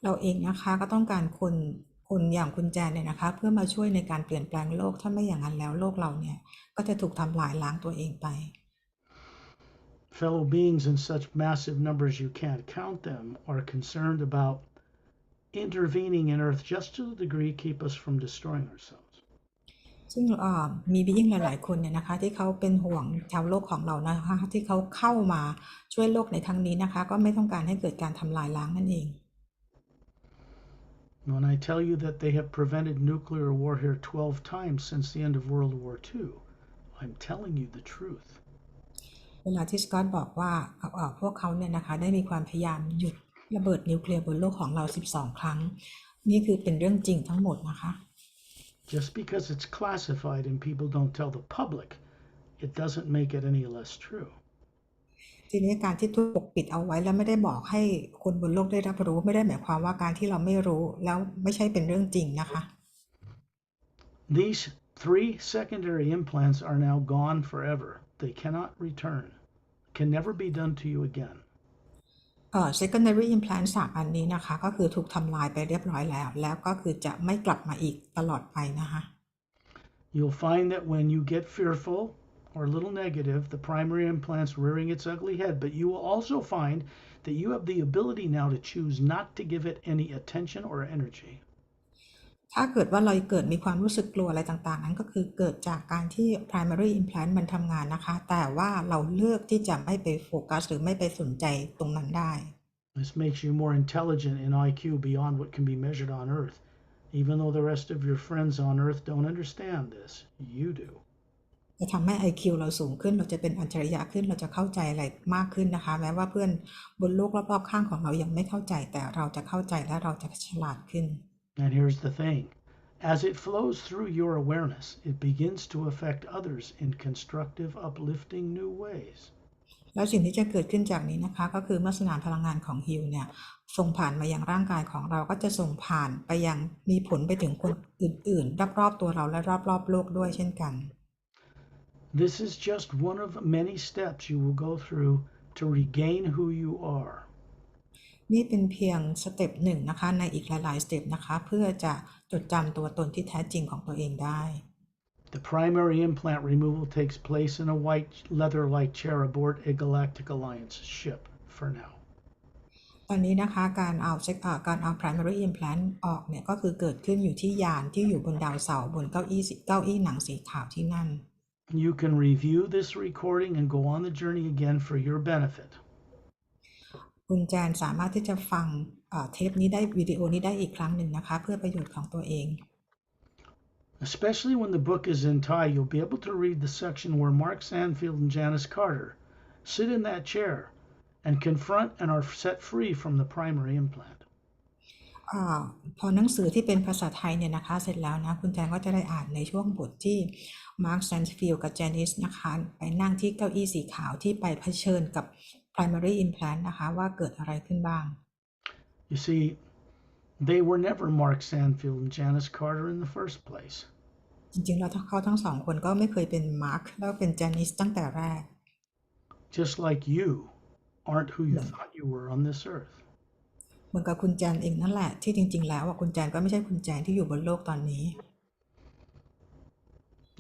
เราเองนะคะก็ต้องการคนอย่างคุณแจนเนี่ยนะคะเพื่อมาช่วยในการเปลี่ยนแปลงโลกถ้าไม่อย่างนั้นแล้วโลกเราเนี่ยก็จะถูกทำลายล้างตัวเองไป Fellow beings in such massive numbers you can't count them are concerned about intervening in Earth just to the degree keep us from destroying ourselves. ซึ่งมีบีอิงหลายๆคนเนี่ยนะคะที่เขาเป็นห่วงชาวโลกของเรานะคะที่เขาเข้ามาช่วยโลกในครั้งนี้นะคะก็ไม่ต้องการให้เกิดการทำลายล้างนั่นเอง When I tell you that they have prevented nuclear war here 12 times since the end of World War II, I'm telling you the truth. เวลาที่สกอตบอกว่าพวกเขาเนี่ยนะคะได้มีความพยายามหยุดระเบิดนิวเคลียร์บนโลกของเรา12 ครั้งนี่คือเป็นเรื่องจริงทั้งหมดนะคะ Just because it's classified and people don't tell the public, it doesn't make it any less true. ทีนี้การที่ถูกปกปิดเอาไว้แล้วไม่ได้บอกให้คนบนโลกได้รับรู้ไม่ได้หมายความว่าการที่เราไม่รู้แล้วไม่ใช่เป็นเรื่องจริงนะคะ These 3 secondary implants are now gone forever. They cannot return. Can never be done to you again. secondary implant 3 อันนี้นะคะก็คือถูกทำลายไปเรียบร้อยแล้วก็คือจะไม่กลับมาอีกตลอดไปนะคะ You'll find that when you get fearful or a little negative, the primary implant's rearing its ugly head, but you will also find that you have the ability now to choose not to give it any attention or energy. ถ้าเกิดว่าเราเกิดมีความรู้สึกกลัวอะไรต่างๆนั้นก็คือเกิดจากการที่ primary implant มันทำงานนะคะแต่ว่าเราเลือกที่จะไม่ไปโฟกัสหรือไม่ไปสนใจตรงนั้นได้ This makes you more intelligent in IQ beyond what can be measured on Earth. Even though the rest of your friends on Earth don't understand this, you do. จะทำให้ IQ เราสูงขึ้นเราจะเป็นอัจฉริยะขึ้นเราจะเข้าใจอะไรมากขึ้นนะคะแม้ว่าเพื่อนบนโลกรอบๆข้างของเรายังไม่เข้าใจแต่เราจะเข้าใจและเราจะฉลาดขึ้น And here's the thing. As it flows through your awareness, it begins to affect others in constructive, uplifting new ways. แล้วสิ่งที่จะเกิดขึ้นจากนี้นะคะก็คือเมื่อสนามพลังงานของฮิวเนี่ยส่งผ่านมายังร่างกายของเราก็จะส่งผ่านไปยังมีผลไปถึงคนอื่นๆรอบๆตัวเราและรอบๆโลกด้วยเช่นกัน This is just one of many steps you will go through to regain who you are. นี่เป็นเพียงสเต็ปหนึ่งนะคะในอีกหลายๆสเต็ปนะคะเพื่อจะจดจำตัวตนที่แท้จริงของตัวเองได้ The primary implant removal takes place in a white leather-like chair aboard a Galactic Alliance ship for now. ตอนนี้นะคะการเอาprimary implant ออกเนี่ยก็คือเกิดขึ้นอยู่ที่ยานที่อยู่บนดาวเสาร์บนเก้าอี้หนังสีขาวที่นั่น You can review this recording and go on the journey again for your benefit. คุณแจนสามารถที่จะฟังเทปนี้ได้วิดีโอนี้ได้อีกครั้งหนึ่งนะคะเพื่อประโยชน์ของตัวเอง Especially when the book is in Thai, you'll be able to read the section where Mark Sandfield and Janice Carter sit in that chair and confront and are set free from the primary implant. พอหนังสือที่เป็นภาษาไทยเนี่ยนะคะเสร็จแล้วนะคุณแจนก็จะได้อ่านในช่วงบทที่ Mark Sandfield กับ Janice นะคะไปนั่งที่เก้าอี้สีขาวที่ไปเผชิญกับ primary implant นะคะว่าเกิดอะไรขึ้นบ้าง You see, they were never Mark Sandfield and Janice Carter in the first place. จริงๆแล้วเขาทั้งสองคนก็ไม่เคยเป็น Mark แล้วเป็น Janice ตั้งแต่แรก Just like you aren't who you thought you were on this earth. เหมือนกับคุณแจนเองนั่นแหละที่จริงๆแล้วคุณแจนก็ไม่ใช่คุณแจนที่อยู่บนโลกตอนนี้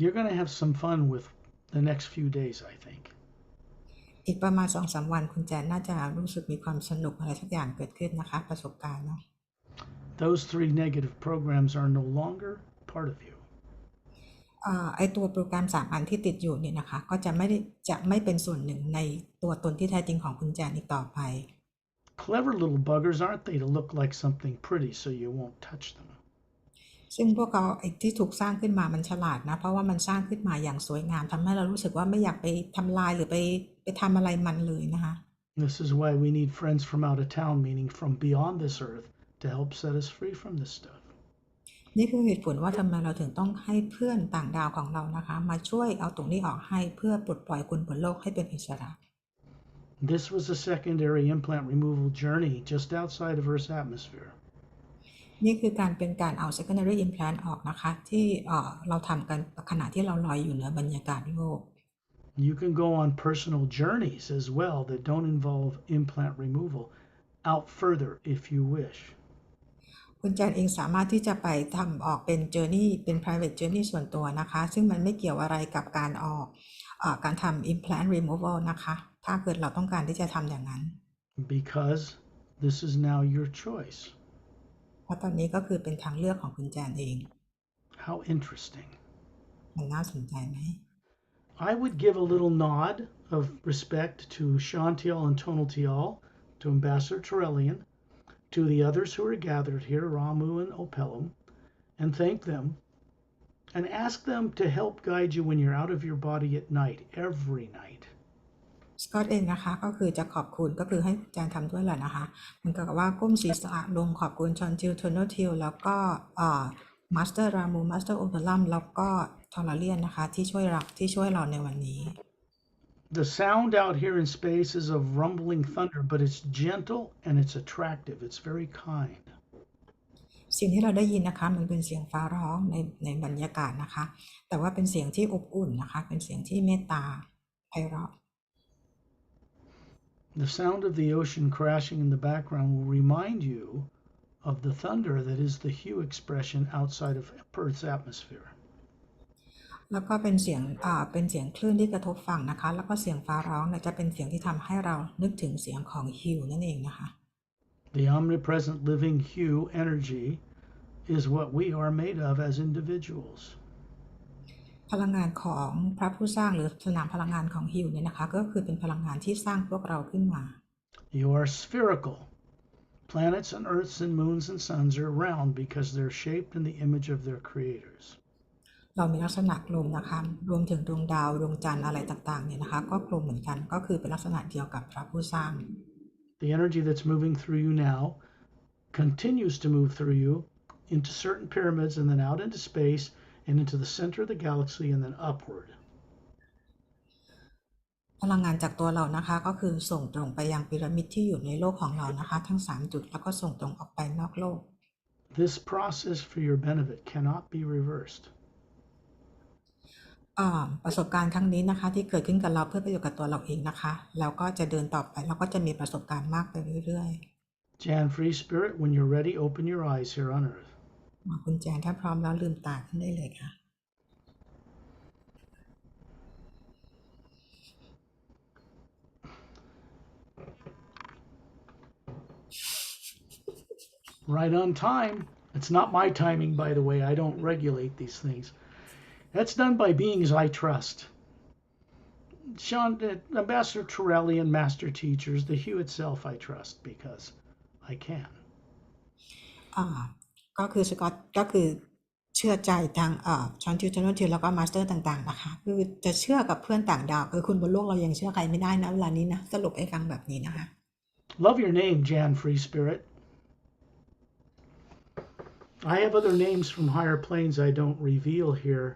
You're going to have some fun with the next few days, I think. อีกประมาณ 2-3 วันคุณแจนน่าจะรู้สึกมีความสนุกอะไรสักอย่างเกิดขึ้นนะคะประสบการณ์เนาะ Those 3 negative programs are no longer part of you. ไอตัวโปรแกรม3 อันที่ติดอยู่เนี่ยนะคะก็จะไม่เป็นส่วนหนึ่งในตัวตนที่แท้จริงของคุณแจนอีกต่อไป Clever little buggers, aren't they, to look like something pretty so you won't touch them? ซึ่งพวกเขาไอที่ถูกสร้างขึ้นมามันฉลาดนะเพราะว่ามันสร้างขึ้นมาอย่างสวยงามทำให้เรารู้สึกว่าไม่อยากไปทำลายหรือไปทำอะไรมันเลยนะคะ This is why we need friends from out of town, meaning from beyond this earth, to help set us free from this stuff. นี่คือเหตุผลว่าทำไมเราถึงต้องให้เพื่อนต่างดาวของเรานะคะมาช่วยเอาตรงนี้ออกให้เพื่อปลดปล่อยคุณบนโลกให้เป็นอิสระ This was a secondary implant removal journey just outside of Earth's atmosphere. นี่คือการเอา secondary implant ออกนะคะที่เราทำกันขณะที่เราลอยอยู่เหนือบรรยากาศโลก You can go on personal journeys as well that don't involve implant removal out further if you wish. คุณแจนเองสามารถที่จะไปทำออกเป็น journey เป็น private journey ส่วนตัวนะคะซึ่งมันไม่เกี่ยวอะไรกับการทำ implant removal นะคะถ้าเกิดเราต้องการที่จะทำอย่างนั้น Because this is now your choice. เพราะตอนนี้ก็คือเป็นทางเลือกของคุณแจนเอง How interesting. มันน่าสนใจไหม I would give a little nod of respect to Shantiel and Tonaltial, to Ambassador Torellian, to the others who are gathered here, Ramu and Opelum, and thank them, and ask them to help guide you when you're out of your body at night, every night. สกอตเองนะคะก็คือจะขอบคุณก็คือให้อาจารย์ทำด้วยแหละนะคะมันก็ว่าก้มศีรษะลงขอบคุณชอนจิลโทโนทิลแล้วก็มาสเตอร์รามูมาสเตอร์โอเปรัมแล้วก็ทอร์เลียนนะคะที่ช่วยเราในวันนี้ The sound out here in space is of rumbling thunder, but it's gentle and it's attractive. It's very kind. สิ่งที่เราได้ยินนะคะมันเป็นเสียงฟ้าร้องในบรรยากาศนะคะแต่ว่าเป็นเสียงที่อบอุ่นนะคะเป็นเสียงที่เมตตาไพเราะ The sound of the ocean crashing in the background will remind you of the thunder that is the hue expression outside of Earth's atmosphere. แล้วก็เป็นเสียงคลื่นที่กระทบฝั่งนะคะแล้วก็เสียงฟ้าร้องเนี่ยจะเป็นเสียงที่ทำให้เรานึกถึงเสียงของฮิวนั่นเองนะคะ The omnipresent living hue energy is what we are made of as individuals. พลังงานของพระผู้สร้างหรือสนามพลังงานของฮิวเนี่ยนะคะก็คือเป็นพลังงานที่สร้างพวกเราขึ้นมา You are spherical. Planets and Earths and moons and suns are round because they're shaped in the image of their creators. เรามีลักษณะกลมนะคะรวมถึงดวงดาวดวงจันทร์อะไรต่างๆเนี่ยนะคะก็กลมเหมือนกันก็คือเป็นลักษณะเดียวกับพระผู้สร้าง The energy that's moving through you now continues to move through you into certain pyramids and then out into space and into the center of the galaxy and then upward. พลังงานจากตัวเรานะคะก็คือส่งตรงไปยังพีระมิดที่อยู่ในโลกของเรานะคะทั้ง3จุดแล้วก็ส่งตรงออกไปนอกโลก This process for your benefit cannot be reversed. ประสบการณ์ครั้งนี้นะคะที่เกิดขึ้นกับเราเพื่อประโยชน์กับตัวเราเองนะคะแล้วก็จะเดินต่อไปเราก็จะมีประสบการณ์มากไปเรื่อย Jan, Freespirit, when you're ready, open your eyes here on Earth. ๆคุณแจนถ้าพร้อมแล้วลืมตาขึ้นได้เลยค่ะ Right on time. It's not my timing, by the way. I don't regulate these things. That's done by beings I trust. Sean, Ambassador Torelli and Master Teachers, the hue itself I trust because I can. ก็คือสกอตก็คือเชื่อใจทางชอนทิวชอนทิวแล้วก็มาสเตอร์ต่างๆนะคะคือจะเชื่อกับเพื่อนต่างดาวคือคุณบนโลกเรายังเชื่อใครไม่ได้นะเวลานี้นะสรุปให้ฟังแบบนี้นะคะ Love your name, Jan Freespirit. I have other names from higher planes I don't reveal here.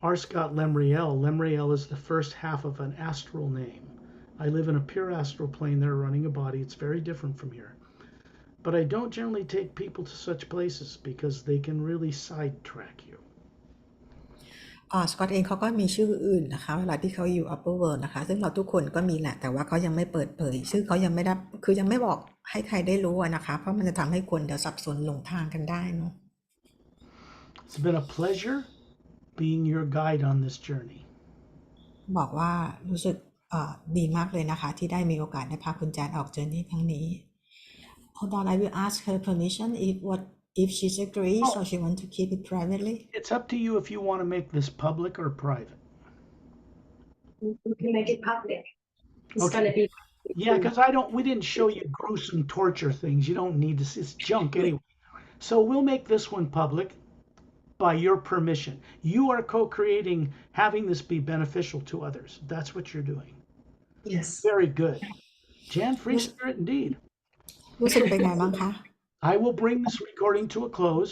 Ours got Lemriel. Lemriel is the first half of an astral name. I live in a pure astral plane there running a body. It's very different from here. But I don't generally take people to such places because they can really sidetrack you. สกอตเองเขาก็มีชื่ออื่นนะคะเวลาที่เขาอยู่ upper world นะคะซึ่งเราทุกคนก็มีแหละแต่ว่าเขายังไม่เปิดเผยชื่อเขายังไม่ได้คือยังไม่บอกให้ใครได้รู้นะคะเพราะมันจะทำให้คนเดี๋ยวสับสนหลงทางกันได้เนาะ It's been a pleasure being your guide on this journey. บอกว่ารู้สึกดีมากเลยนะคะที่ได้มีโอกาสได้พาคุณแจนออกเจอร์นี่ครั้งนี้ Hold on, I will ask her permission if she's agrees or she want to keep it privately. It's up to you if you want to make this public or private. We can make it public. It's Okay. gonna be. Yeah, because we didn't show you gruesome torture things. You don't need to see. It's junk anyway. So we'll make this one public by your permission. You are co-creating having this be beneficial to others. That's what you're doing. Yes. Very good. Jan, Freespirit indeed. รู้สึกเป็นไงบ้างคะ I will bring this recording to a close.